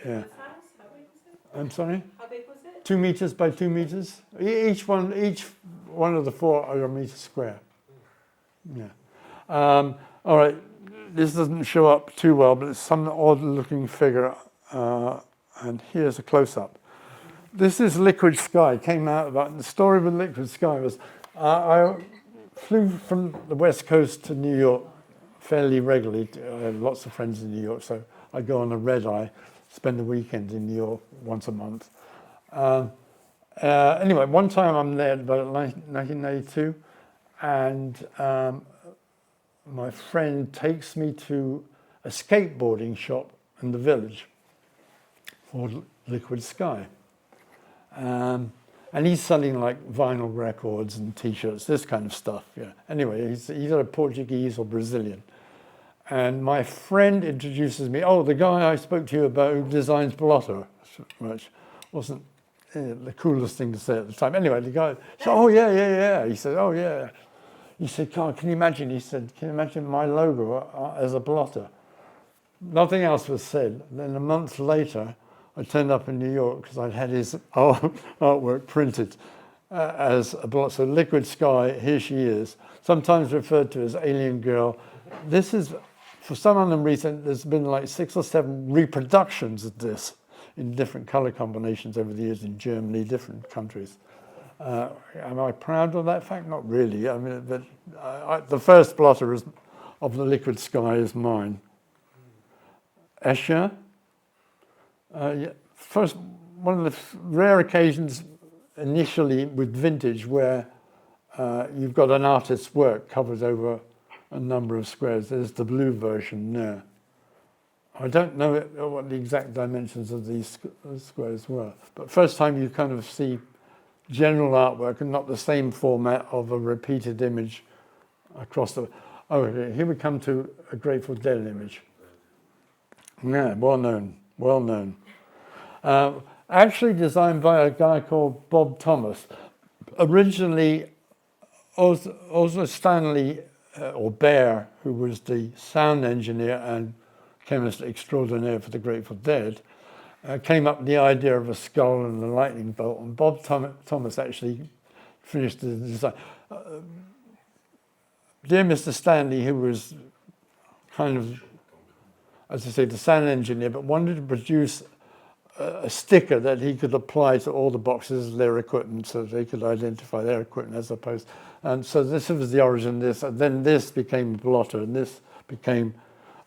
Yeah. What size? How big was it? I'm sorry? How big was it? 2 meters by 2 meters. Each one of the 4 are a meter square. Yeah. All right. This doesn't show up too well, but it's some odd-looking figure. And here's a close-up. This is Liquid Sky. Came out about the story with Liquid Sky was I flew from the West Coast to New York fairly regularly. I have lots of friends in New York, so I go on a red eye, spend the weekend in New York once a month. Anyway, one time I'm there about 1992, and my friend takes me to a skateboarding shop in the village called Liquid Sky. And he's selling like vinyl records and T-shirts, this kind of stuff. Yeah. Anyway, he's either Portuguese or Brazilian. And my friend introduces me, the guy I spoke to you about who designs Blotter, which wasn't the coolest thing to say at the time. Anyway, the guy said, yeah. He said, oh, yeah. He said, God, can you imagine? He said, can you imagine my logo as a blotter? Nothing else was said. Then a month later, I turned up in New York because I'd had his artwork printed as a blotter. So Liquid Sky, here she is, sometimes referred to as Alien Girl. This is, for some unknown reason, there's been like 6 or 7 reproductions of this in different color combinations over the years in Germany, different countries. Am I proud of that fact? Not really. I mean, but the first blotter of the Liquid Sky is mine. Escher. First, one of the rare occasions initially with vintage where you've got an artist's work covered over a number of squares. There's the blue version there. I don't know what the exact dimensions of these squares were, but first time you kind of see general artwork and not the same format of a repeated image across the... Okay, here we come to a Grateful Dead image. Yeah, well known. Actually designed by a guy called Bob Thomas. Originally, also Stanley, or Bear, who was the sound engineer and chemist extraordinaire for the Grateful Dead, came up with the idea of a skull and a lightning bolt, and Bob Thomas actually finished the design. Dear Mr. Stanley, who was kind of, as I say, the sound engineer, but wanted to produce a sticker that he could apply to all the boxes of their equipment so they could identify their equipment as opposed. And so this was the origin of this. And then this became Blotter, and this became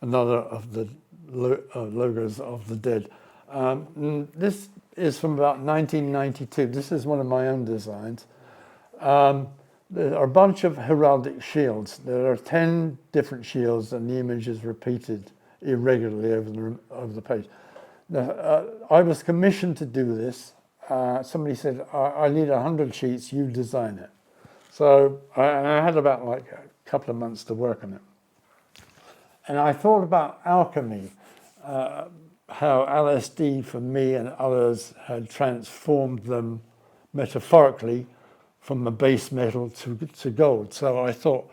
another of the logos of the Dead. This is from about 1992. This is one of my own designs. There are a bunch of heraldic shields. There are 10 different shields, and the image is repeated irregularly over the page. Now, I was commissioned to do this. Somebody said, I need 100 sheets, you design it. So I had about like a couple of months to work on it. And I thought about alchemy, how LSD for me and others had transformed them metaphorically from the base metal to gold. So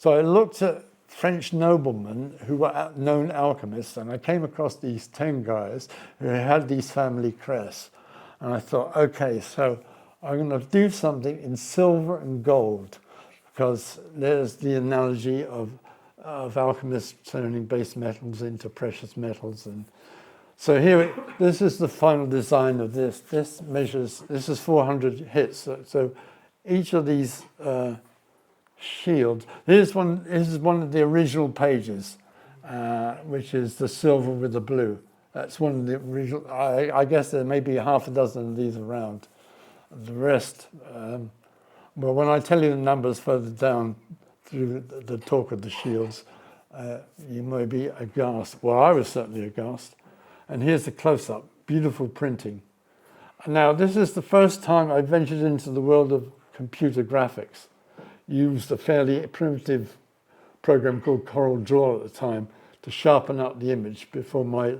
I looked at French noblemen who were known alchemists, and I came across these 10 guys who had these family crests. And I thought, okay, so I'm going to do something in silver and gold, because there's the analogy of alchemists turning base metals into precious metals. And so here, this is the final design of this. This is 400 hits. So each of these shields, this is one of the original pages, which is the silver with the blue. That's one of the original. I guess there may be half a dozen of these around. The rest, well, when I tell you the numbers further down through the talk of the shields, you may be aghast. Well, I was certainly aghast. And here's a close-up, beautiful printing. Now, this is the first time I ventured into the world of computer graphics. Used a fairly primitive program called Corel Draw at the time to sharpen up the image before my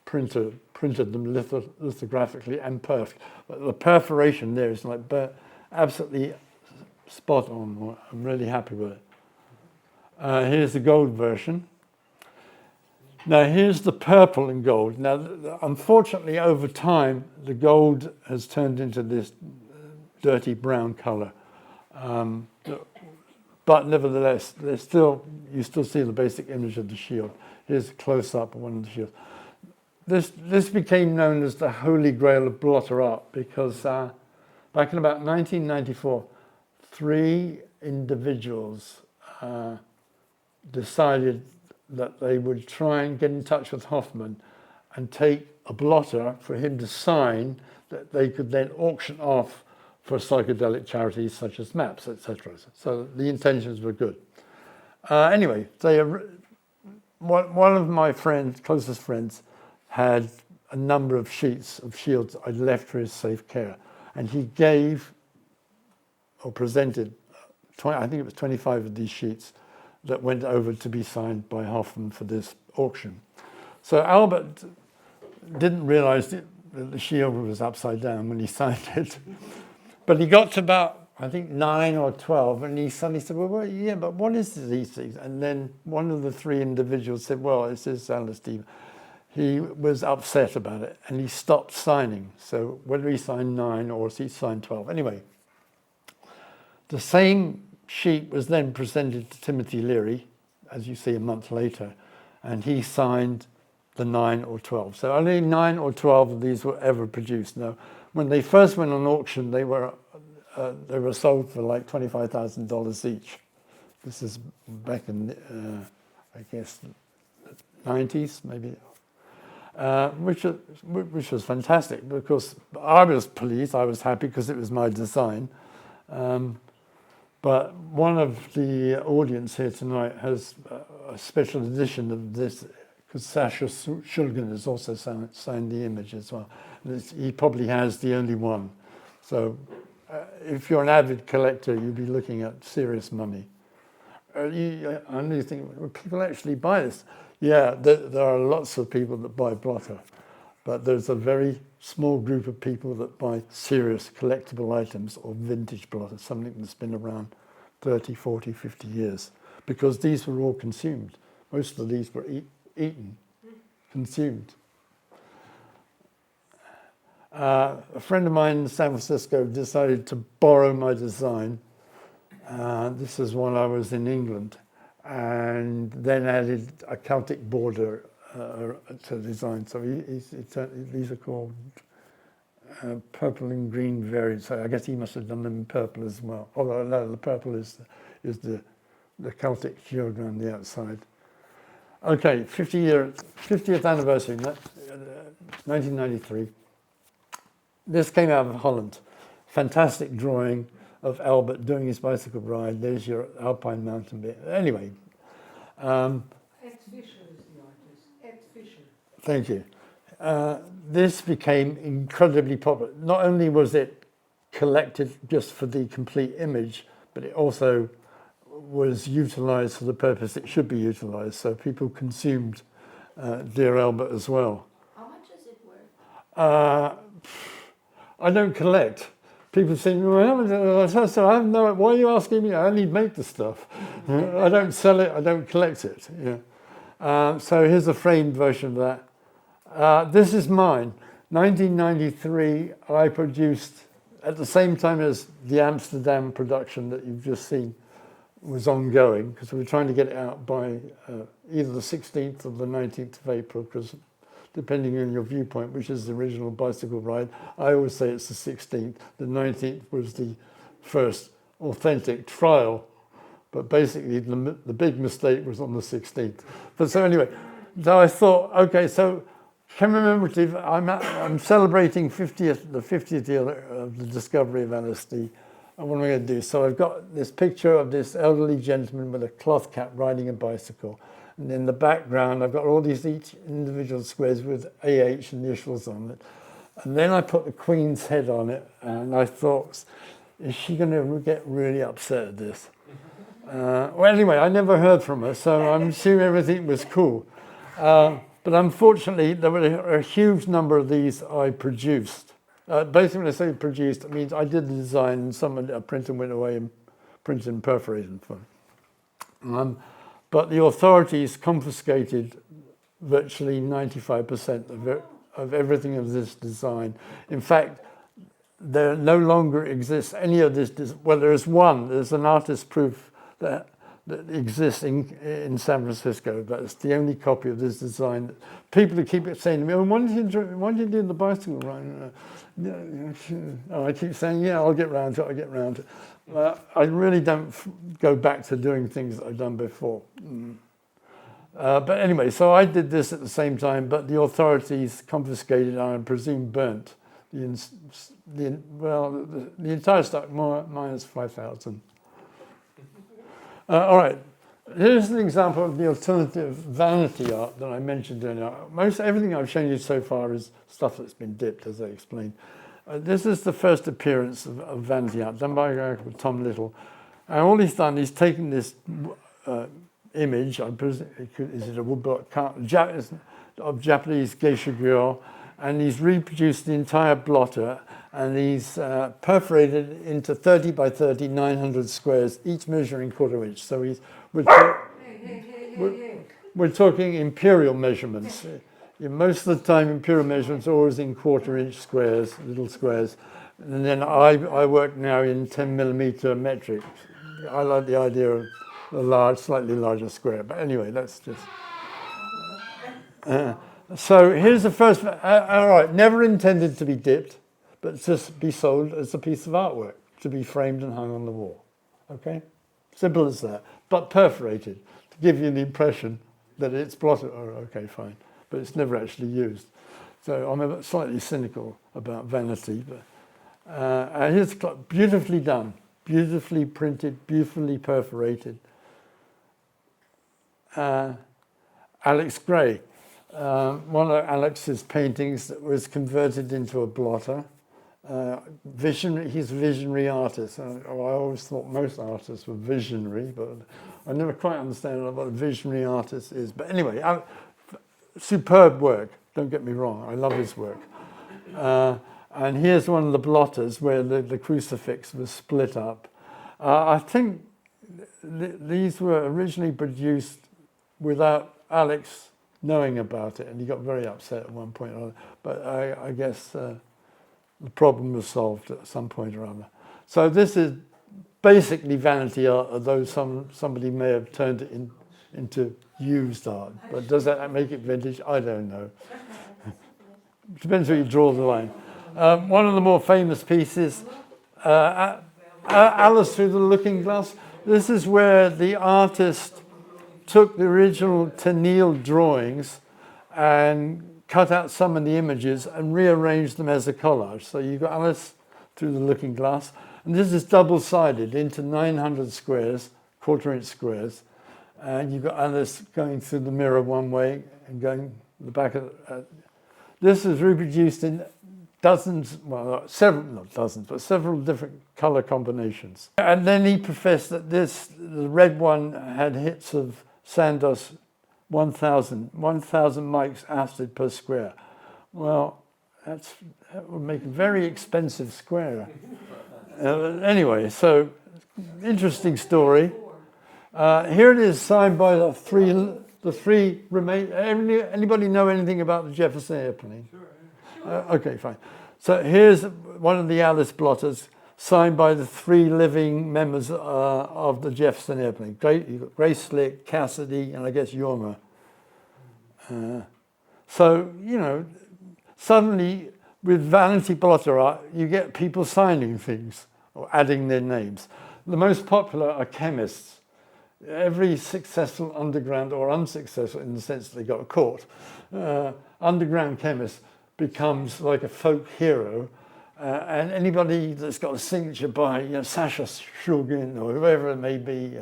printer printed them lithographically and perfed. But the perforation there is like absolutely spot on. I'm really happy with it. Here's the gold version. Now here's the purple and gold. Now, unfortunately, over time, the gold has turned into this dirty brown color. But nevertheless, you still see the basic image of the shield. Here's a close-up of one of the shields. This became known as the Holy Grail of blotter art because back in about 1994, 3 individuals decided that they would try and get in touch with Hoffman and take a blotter for him to sign that they could then auction off for psychedelic charities such as MAPS, etc. So the intentions were good. Anyway, one of my closest friends, had a number of sheets of shields I'd left for his safe care, and he gave or presented, I think it was 25 of these sheets that went over to be signed by Hoffman for this auction. So Albert didn't realize that the shield was upside down when he signed it. But he got to about, I think, 9 or 12, and he suddenly said, well, yeah, but what is these things? And then one of the 3 individuals said, well, this is LSD. He was upset about it, and he stopped signing. So whether he signed 9 or he signed 12. Anyway, the same sheet was then presented to Timothy Leary, as you see a month later, and he signed the 9 or 12. So only 9 or 12 of these were ever produced. Now, when they first went on auction, they were sold for like $25,000 each. This is back in, I guess, 90s, maybe. Which was fantastic because I was pleased, I was happy because it was my design. But one of the audience here tonight has a special edition of this because Sasha Shulgin has also signed the image as well. He probably has the only one. So if you're an avid collector, you'll be looking at serious money. I only think, will people actually buy this? Yeah, there are lots of people that buy blotter, but there's a very small group of people that buy serious collectible items or vintage blotter, something that's been around 30, 40, 50 years, because these were all consumed. Most of these were eaten, consumed. A friend of mine in San Francisco decided to borrow my design. This is when I was in England, and then added a Celtic border to the design. So these are called purple and green variants. So I guess he must have done them in purple as well. Although no, the purple is the Celtic hue on the outside. Okay, 50th anniversary, 1993. This came out of Holland. Fantastic drawing of Albert doing his bicycle ride. There's your Alpine mountain bit. Anyway. Ed Fisher is the artist. Ed Thank you. This became incredibly popular. Not only was it collected just for the complete image, but it also was utilized for the purpose it should be utilized. So people consumed Dear Albert as well. How much is it worth? I don't collect. People say, well, so I have no, why are you asking me? I only make the stuff. I don't sell it, I don't collect it. Yeah. So here's a framed version of that. This is mine. 1993, I produced, at the same time as the Amsterdam production that you've just seen was ongoing, because we were trying to get it out by either the 16th or the 19th of April, because depending on your viewpoint, which is the original bicycle ride, I always say it's the 16th. The 19th was the first authentic trial, but basically the big mistake was on the 16th. But so anyway, so I thought, okay, so commemorative, I'm celebrating the 50th year of the discovery of LSD. And what am I going to do? So I've got this picture of this elderly gentleman with a cloth cap riding a bicycle. And in the background, I've got all these each individual squares with AH initials on it. And then I put the Queen's head on it, and I thought, is she going to get really upset at this? Well, anyway, I never heard from her, so I'm assuming everything was cool. But unfortunately, there were a huge number of these I produced. Basically, when I say produced, it means I did the design, and someone printer went away and printed and perforated them. But the authorities confiscated virtually 95% of everything of this design. In fact, there no longer exists any of this. Well, there's an artist proof that exists in San Francisco. That's the only copy of this design. People who keep saying to me, oh, why did you do the bicycle ride? I keep saying, yeah, I'll get round to it, I really don't go back to doing things that I've done before. But anyway, so I did this at the same time, but the authorities confiscated and I presume burnt the entire stock, minus 5,000. All right, here's an example of the alternative vanity art that I mentioned earlier. Everything I've shown you so far is stuff that's been dipped, as I explained. This is the first appearance of vanity art, done by a guy called Tom Little. And all he's done, he's taken this image, is it a woodblock of Japanese geisha girl, and he's reproduced the entire blotter, and he's perforated into 30 by 30, 900 squares, each measuring quarter inch. So we're talking imperial measurements. Most of the time, imperial measurements are always in quarter inch squares, little squares. And then I work now in 10 millimeter metric. I like the idea of a slightly larger square. But anyway, that's just... so here's the first... all right, never intended to be dipped, but just be sold as a piece of artwork, to be framed and hung on the wall. Okay? Simple as that. But perforated, to give you the impression that it's blotted. Oh, okay, fine. But it's never actually used. So I'm slightly cynical about vanity. But and here's beautifully done, beautifully printed, beautifully perforated. Alex Gray, one of Alex's paintings that was converted into a blotter. He's a visionary artist. I always thought most artists were visionary, but I never quite understand what a visionary artist is. But anyway, superb work, don't get me wrong, I love his work. And here's one of the blotters where the crucifix was split up. I think these were originally produced without Alex knowing about it, and he got very upset at one point or other. But I guess the problem was solved at some point or other. So this is basically vanity art, although somebody may have turned it into used art. But does that make it vintage? I don't know. Depends where you draw the line. One of the more famous pieces, Alice Through the Looking Glass. This is where the artist took the original Tenniel drawings and cut out some of the images and rearranged them as a collage. So you've got Alice Through the Looking Glass, and this is double-sided into 900 squares, quarter-inch squares. And you've got Alice going through the mirror one way and going The back of this is reproduced in dozens, well, several, not dozens, but several different color combinations. And then he professed that the red one had hits of sandust 1,000 mics acid per square. Well, that would make a very expensive square. Anyway, so interesting story. Here it is, signed by the three remain. Anybody know anything about the Jefferson Airplane? Okay, fine. So here's one of the Alice blotters, signed by the three living members of the Jefferson Airplane: Grace Slick, Cassidy, and I guess Yorma. So, you know, suddenly with Vanity blotter art, you get people signing things or adding their names. The most popular are chemists. Every successful underground, or unsuccessful in the sense that they got caught, underground chemist becomes like a folk hero, and anybody that's got a signature by Sasha Shulgin or whoever it may be,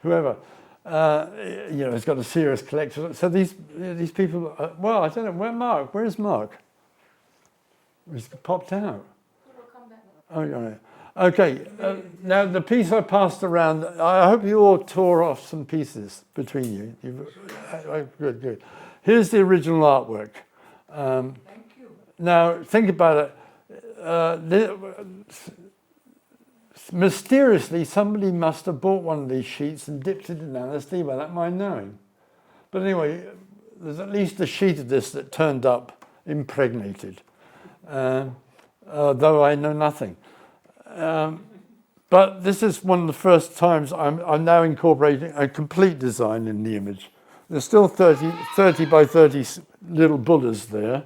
whoever has got a serious collector. So these people, well, I don't know, where's Mark? He's popped out. It'll come back. Oh, right. Okay, now the piece I passed around, I hope you all tore off some pieces between you. Good. Here's the original artwork. Thank you. Now, think about it. Mysteriously, somebody must have bought one of these sheets and dipped it in LSD without my knowing. But anyway, there's at least a sheet of this that turned up impregnated, though I know nothing. But this is one of the first times I'm now incorporating a complete design in the image. There's still 30 by 30 little Buddhas there.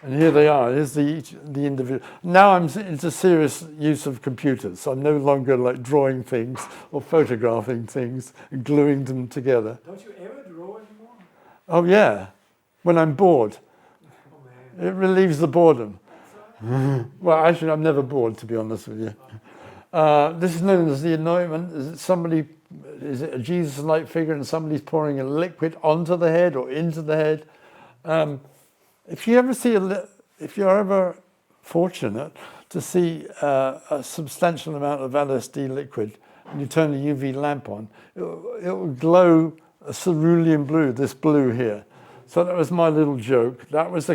And here they are. Here's the individual. Now I'm into serious use of computers. So I'm no longer like drawing things or photographing things and gluing them together. Don't you ever draw anymore? Oh yeah, when I'm bored. Oh man. It relieves the boredom. Well, actually, I'm never bored, to be honest with you. This is known as the anointment. Is it a Jesus-like figure and somebody's pouring a liquid onto the head or into the head? If you're ever fortunate to see a substantial amount of LSD liquid and you turn a UV lamp on, it will glow a cerulean blue, this blue here. So that was my little joke. That was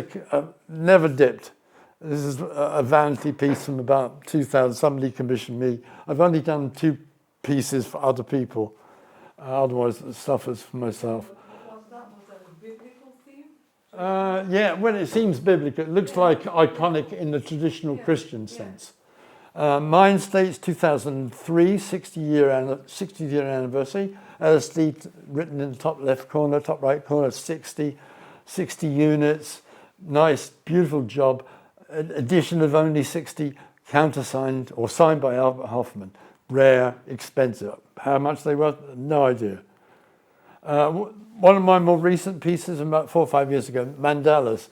never dipped. This is a vanity piece from about 2000. Somebody commissioned me. I've only done 2 pieces for other people. Otherwise, the stuff is for myself. What was that? Was that a biblical theme? Yeah, well, it seems biblical. It looks like iconic in the traditional Christian sense. Mine states 2003, 60th year anniversary. LSD written in the top left corner, top right corner, 60 units. Nice, beautiful job. Edition of only 60, countersigned or signed by Albert Hoffman. Rare, expensive. How much they were? No idea. One of my more recent pieces, about 4 or 5 years ago, mandalas.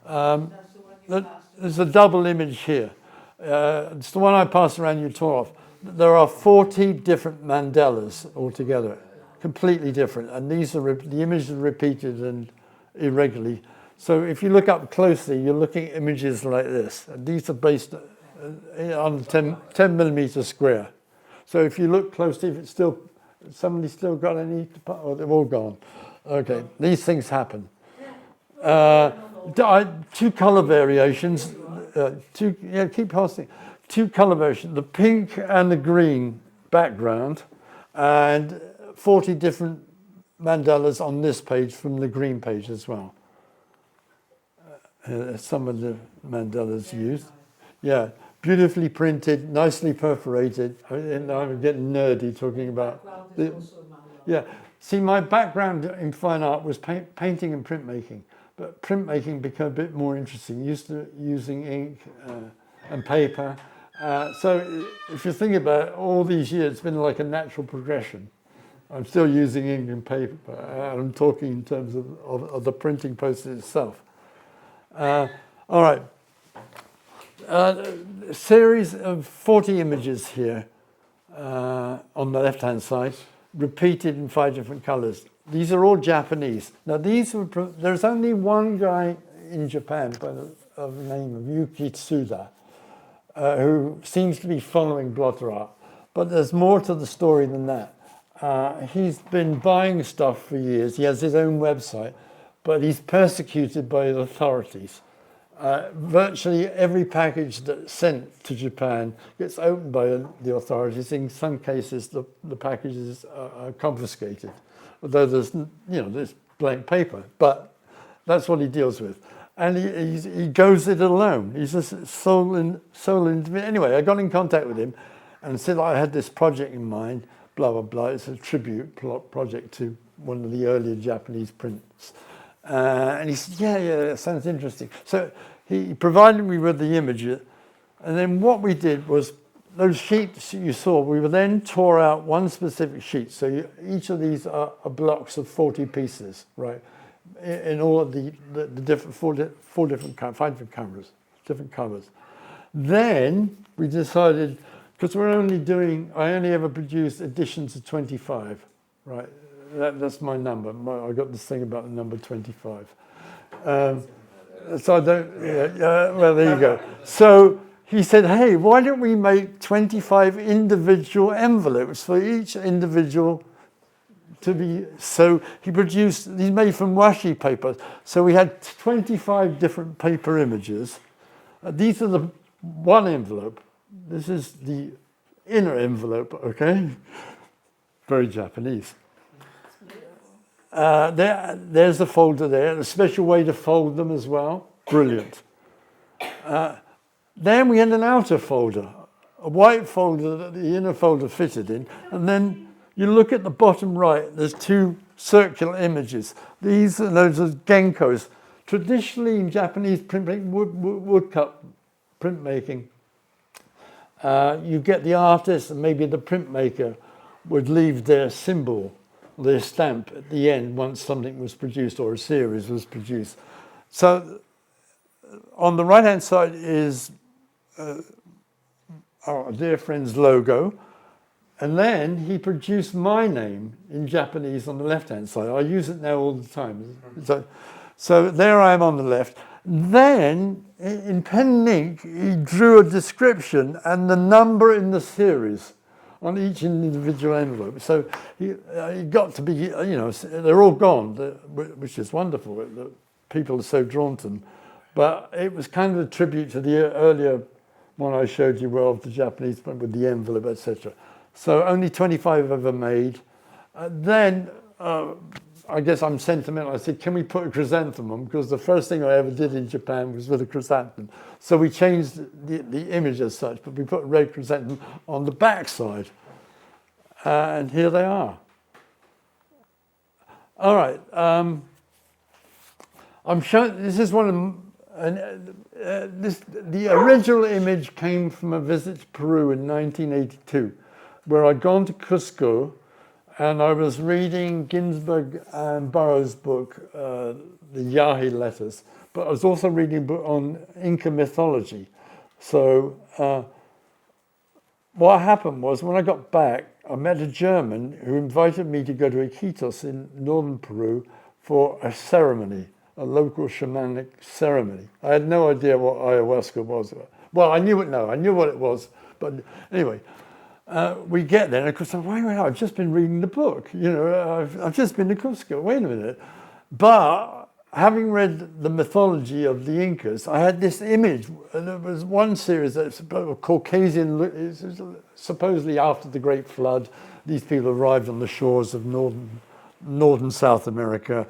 That's the one you passed. There's a double image here. It's the one I passed around you tore off. There are 40 different mandalas altogether, completely different. And these are the images are repeated and irregularly. So if you look up closely, you're looking at images like this. And these are based on 10 millimeter square. So if you look closely, if it's still, somebody still got any, oh, they've all gone. Okay, these things happen. 2 color variations, keep passing. 2 color variations, the pink and the green background, and 40 different mandalas on this page from the green page as well. Some of the mandalas used. Yeah, beautifully printed, nicely perforated. I'm getting nerdy talking about. Yeah, see, my background in fine art was painting and printmaking, but printmaking became a bit more interesting. Used to using ink and paper. So if you think about it, all these years, it's been like a natural progression. I'm still using ink and paper. I'm talking in terms of the printing process itself. All right. A series of 40 images here on the left-hand side. repeated in 5 different colors. These are all Japanese. Now there's only one guy in Japan by the name of Yuki Tsuda who seems to be following blotter art, but there's more to the story than that. He's been buying stuff for years. He has his own website, but he's persecuted by the authorities. Virtually every package that's sent to Japan gets opened by the authorities. In some cases, the packages are confiscated, although there's blank paper. But that's what he deals with, and he goes it alone. He's a sole individual. Anyway, I got in contact with him and said I had this project in mind. Blah blah blah. It's a tribute project to one of the earlier Japanese prints. And he said, yeah, that sounds interesting. So he provided me with the image. And then what we did was, those sheets you saw, we then tore out one specific sheet. So each of these are blocks of 40 pieces, right? In all of the different, five different covers. Then we decided, because I only ever produced editions of 25, right? That's my number. I got this thing about the number 25. So I don't, well, there you go. So he said, hey, why don't we make 25 individual envelopes for each individual to be, so he's made from washi paper. So we had 25 different paper images. These are the one envelope. This is the inner envelope, okay? Very Japanese. There's the folder there, a special way to fold them as well. Brilliant. Then we had an outer folder, a white folder that the inner folder fitted in, and then you look at the bottom right, there's 2 circular images. These are known as genkos. Traditionally in Japanese printmaking, woodcut printmaking, you get the artist and maybe the printmaker would leave their symbol, their stamp at the end once something was produced or a series was produced. So on the right-hand side is our dear friend's logo, and then he produced my name in Japanese on the left-hand side. I use it now all the time. So there I am on the left. Then, in pen and ink, he drew a description and the number in the series on each individual envelope. So he got to be, they're all gone, which is wonderful. The people are so drawn to them. But it was kind of a tribute to the earlier one I showed you of the Japanese print with the envelope, etc. So only 25 ever made. Then I guess I'm sentimental. I said, can we put a chrysanthemum? Because the first thing I ever did in Japan was with a chrysanthemum. So we changed the image as such, but we put a red chrysanthemum on the back side. And here they are. All right. I'm showing, this is one of the original image came from a visit to Peru in 1982, where I'd gone to Cusco and I was reading Ginsberg and Burroughs' book, the Yahi Letters, but I was also reading a book on Inca mythology. So what happened was, when I got back, I met a German who invited me to go to Iquitos in northern Peru for a ceremony, a local shamanic ceremony. I had no idea what ayahuasca was. Well, I knew what it was, but anyway. We get there, and of course, wait, I've just been reading the book. I've just been to Cusco. Wait a minute. But having read the mythology of the Incas, I had this image, and there was one series that's about Caucasian, supposedly after the Great Flood, these people arrived on the shores of northern South America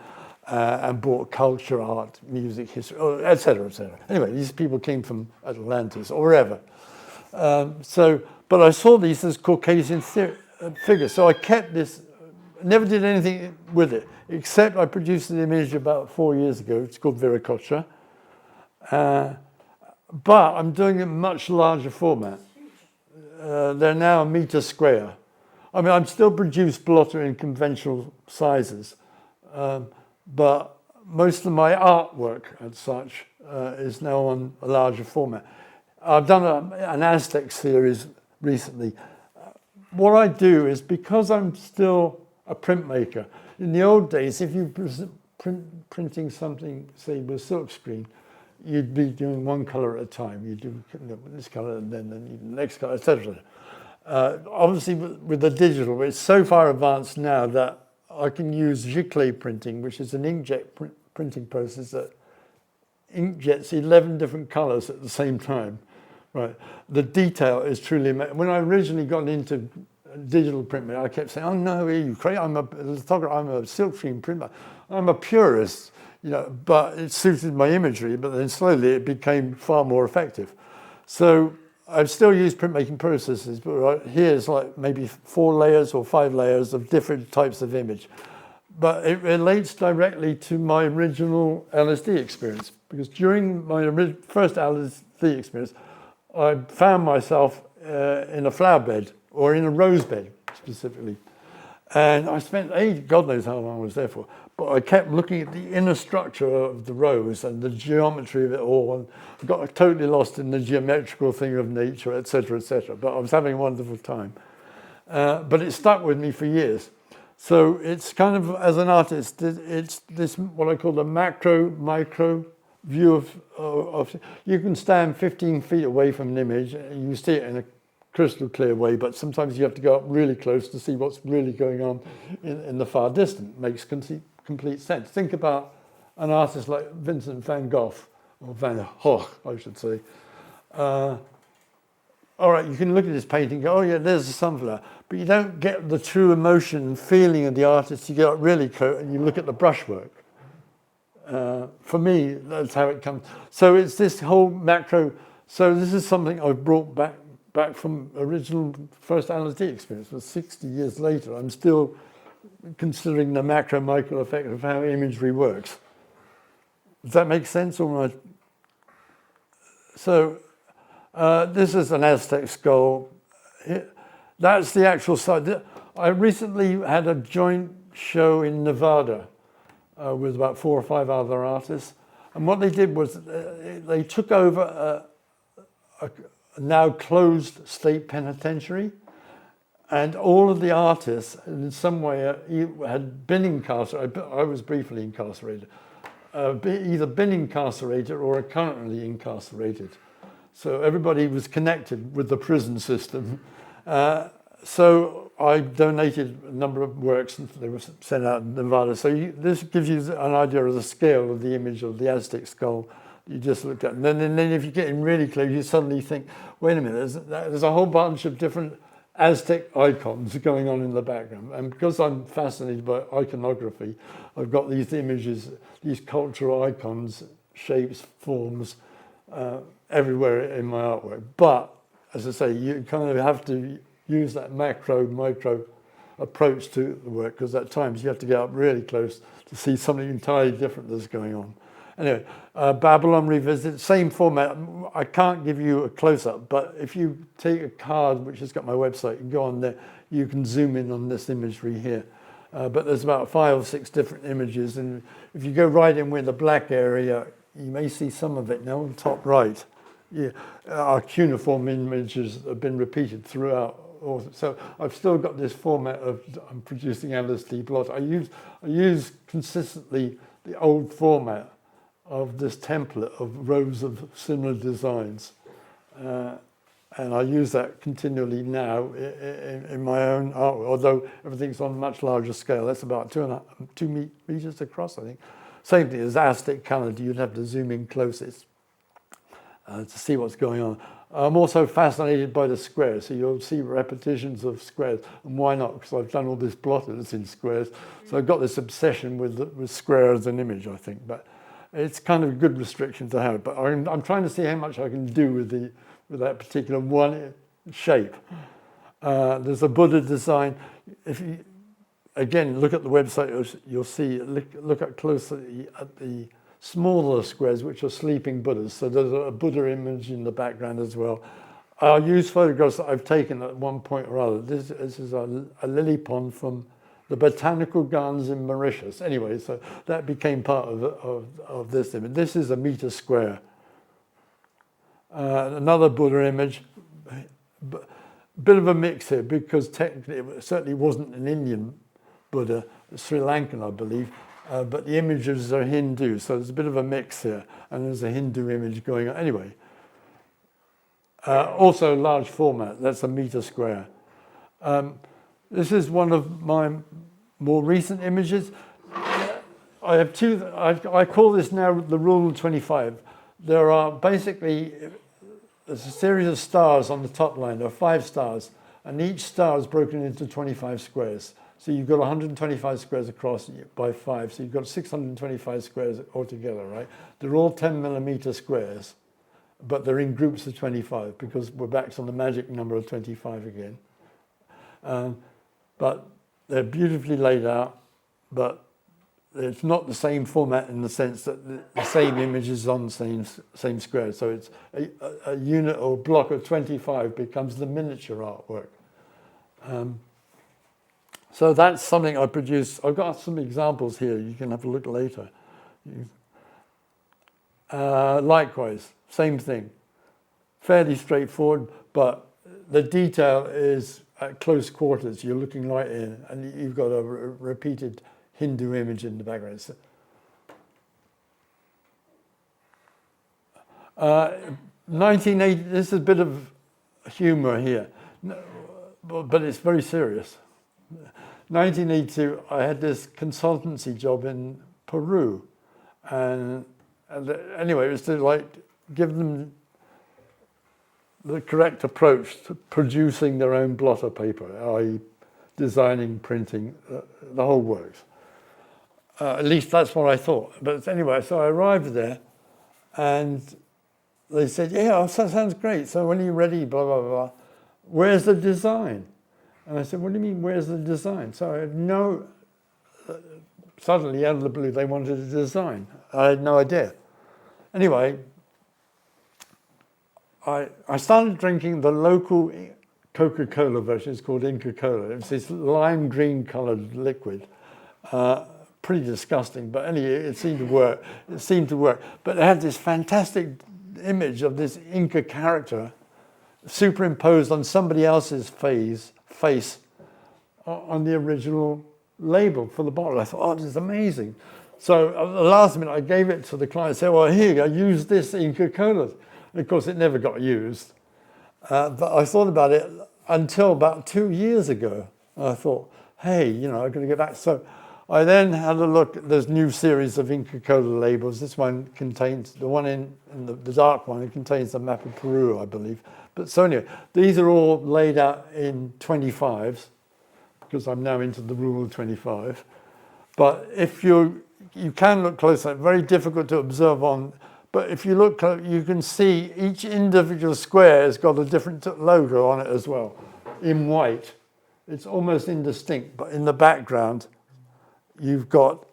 and brought culture, art, music, history, et cetera, et cetera. Anyway, these people came from Atlantis or wherever. But I saw these as Caucasian figures, so I kept this, never did anything with it, except I produced an image about 4 years ago. It's called Viracocha. But I'm doing it in much larger format. They're now a meter square. I mean, I'm still produce blotter in conventional sizes, but most of my artwork as such is now on a larger format. I've done an Aztec series recently, what I do is, because I'm still a printmaker, in the old days, if you printing something, say, with silk screen, you'd be doing one color at a time. You do this color and then the next color, etc. Obviously, with the digital, it's so far advanced now that I can use giclée printing, which is an inkjet printing process that inkjets 11 different colors at the same time. Right, the detail is truly amazing. When I originally got into digital print, I kept saying, "Oh no, are you crazy? I'm a lithographer. I'm a silk screen printer. I'm a purist." You know, but it suited my imagery. But then slowly it became far more effective. So I've still used printmaking processes, but right here's like maybe 4 layers or 5 layers of different types of image. But it relates directly to my original LSD experience, because during my first LSD experience, I found myself in a flower bed, or in a rose bed specifically. And I spent God knows how long I was there for, but I kept looking at the inner structure of the rose and the geometry of it all, and I got totally lost in the geometrical thing of nature, etc., etc. But I was having a wonderful time. But it stuck with me for years. So it's kind of, as an artist, it's this, what I call the macro-micro view of you can stand 15 feet away from an image and you see it in a crystal clear way, but sometimes you have to go up really close to see what's really going on in the far distance. Makes complete sense. Think about an artist like Vincent van Gogh, or Van Gogh, I should say. All right, you can look at his painting and go, oh yeah, there's a sunflower, but you don't get the true emotion and feeling of the artist. You get up really close and you look at the brushwork. For me, that's how it comes. So it's this whole macro. So this is something I've brought back from original first LSD experience. But 60 years later, I'm still considering the macro-micro effect of how imagery works. Does that make sense? Or so this is an Aztec skull. That's the actual site. I recently had a joint show in Nevada with about 4 or 5 other artists. And what they did was they took over a now closed state penitentiary, and all of the artists in some way had been incarcerated. I was briefly incarcerated, either been incarcerated or are currently incarcerated. So everybody was connected with the prison system. So I donated a number of works, and they were sent out in Nevada. So this gives you an idea of the scale of the image of the Aztec skull you just looked at. And then if you get in really close, you suddenly think, wait a minute, there's a whole bunch of different Aztec icons going on in the background. And because I'm fascinated by iconography, I've got these images, these cultural icons, shapes, forms, everywhere in my artwork. But, as I say, you kind of have to use that macro-micro approach to the work, because at times you have to get up really close to see something entirely different that's going on. Anyway, Babylon Revisited, same format. I can't give you a close-up, but if you take a card, which has got my website, and go on there, you can zoom in on this imagery here. But there's about 5 or 6 different images, and if you go right in with the black area, you may see some of it now on the top right. Yeah, our cuneiform images have been repeated throughout. So I've still got this format of I'm producing LSD Blotter. I use consistently the old format of this template of rows of similar designs. And I use that continually now in my own art, although everything's on a much larger scale. That's about 2 meters across, I think. Same thing as Aztec calendar, you'd have to zoom in closest to see what's going on. I'm also fascinated by the squares, so you'll see repetitions of squares. And why not? Because I've done all this blotter that's in squares. So I've got this obsession with square as an image, I think. But it's kind of a good restriction to have. But I'm trying to see how much I can do with that particular one shape. There's a Buddha design. If you, again, look at the website, you'll see, look at closely at the smaller squares, which are sleeping Buddhas. So there's a Buddha image in the background as well. I'll use photographs that I've taken at one point or other. This is a lily pond from the botanical gardens in Mauritius. Anyway, so that became part of this image. This is a meter square. Another Buddha image. bit of a mix here because technically it certainly wasn't an Indian Buddha, Sri Lankan, I believe, but the images are Hindu, so there's a bit of a mix here, and there's a Hindu image going on. Anyway, also large format, that's a meter square. This is one of my more recent images. I have two, I call this now the Rule of 25. There are basically, there's a series of stars on the top line. There are 5 stars, and each star is broken into 25 squares. So you've got 125 squares across by 5, so you've got 625 squares altogether, right? They're all 10 millimeter squares, but they're in groups of 25 because we're back to the magic number of 25 again. But they're beautifully laid out, but it's not the same format in the sense that the same image is on the same square. So it's a unit or block of 25 becomes the miniature artwork. So that's something I produced. I've got some examples here. You can have a look later. Likewise, same thing. Fairly straightforward, but the detail is at close quarters. You're looking right in, and you've got a repeated Hindu image in the background. 1980, this is a bit of humor here, but it's very serious. 1982, I had this consultancy job in Peru. And anyway, it was to like give them the correct approach to producing their own blotter paper, i.e. designing, printing, the whole works. At least that's what I thought. But anyway, so I arrived there and they said, yeah, that sounds great. So when are you ready, blah, blah, blah. Where's the design? And I said, what do you mean, where's the design? So I had suddenly out of the blue, they wanted a design. I had no idea. Anyway, I started drinking the local Coca-Cola version. It's called Inca Cola. It's this lime green colored liquid. Pretty disgusting, but anyway, it seemed to work. It seemed to work. But it had this fantastic image of this Inca character superimposed on somebody else's face on the original label for the bottle. I thought, oh, this is amazing. So at the last minute, I gave it to the client. I said, well, here you go, use this Inca Cola. And of course, it never got used. But I thought about it until about 2 years ago. I thought, hey, I'm going to get back. So I then had a look at this new series of Inca Cola labels. This one contains, the one in the dark one, it contains the map of Peru, I believe. But so anyway, these are all laid out in 25s, because I'm now into the rule of 25. But if you can look closer, very difficult to observe on, but if you look close, you can see each individual square has got a different logo on it as well, in white. It's almost indistinct, but in the background, you've got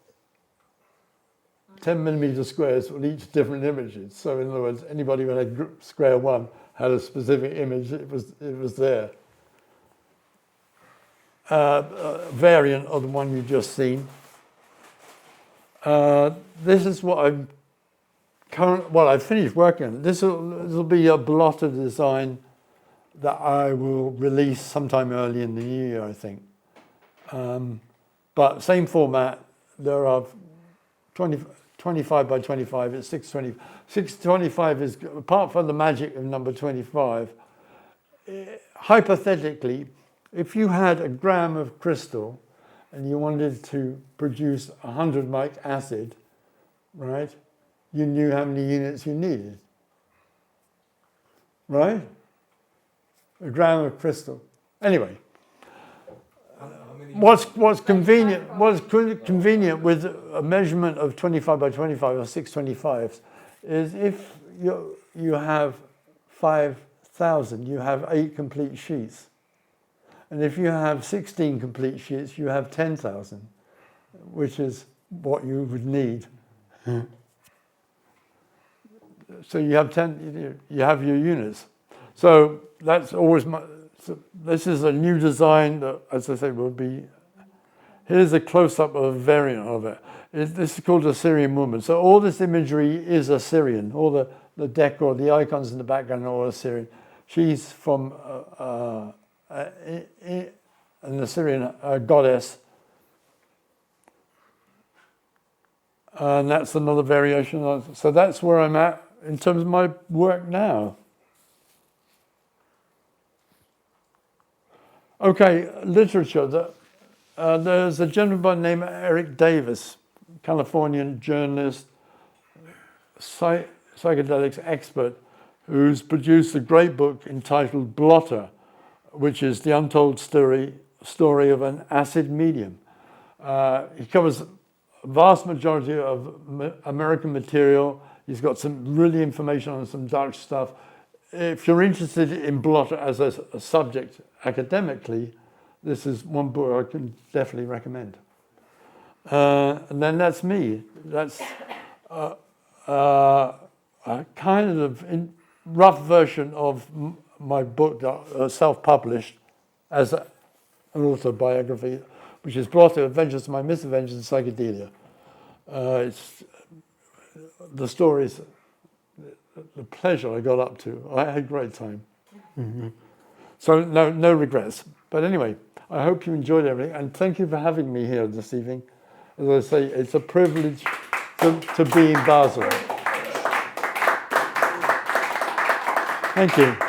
10 millimeter squares with each different images. So in other words, anybody who had square 1 had a specific image, it was there. Variant of the one you've just seen. This is what I've finished working on. This will be a blotter design that I will release sometime early in the new year, I think. But same format. There are 25 by 25. It's 620. 625 is, apart from the magic of number 25, hypothetically, if you had a gram of crystal and you wanted to produce 100 mic acid, right? You knew how many units you needed, right? A gram of crystal. Anyway, what's convenient with a measurement of 25 by 25 or 625s is if you have 5,000, you have 8 complete sheets. And if you have 16 complete sheets, you have 10,000, which is what you would need. So you have you have your units. So that's always this is a new design that, as I say, will be. Here's a close-up of a variant of it. This is called a Syrian woman. So all this imagery is Assyrian. All the decor, the icons in the background are all Assyrian. She's from an Assyrian goddess. And that's another variation. So that's where I'm at in terms of my work now. Okay, literature. There's a gentleman by the name of Eric Davis, Californian journalist, psychedelics expert, who's produced a great book entitled Blotter, which is the untold story of an acid medium. He covers a vast majority of American material. He's got some really information on some Dutch stuff. If you're interested in Blotter as a subject academically, this is one book I can definitely recommend. And then that's me. That's a kind of rough version of my book, self-published as an autobiography, which is Blotter, Adventures of My Misadventures in Psychedelia. It's the stories, the pleasure I got up to. I had a great time. Mm-hmm. So no regrets. But anyway, I hope you enjoyed everything, and thank you for having me here this evening. As I say, it's a privilege to be in Basel. Thank you.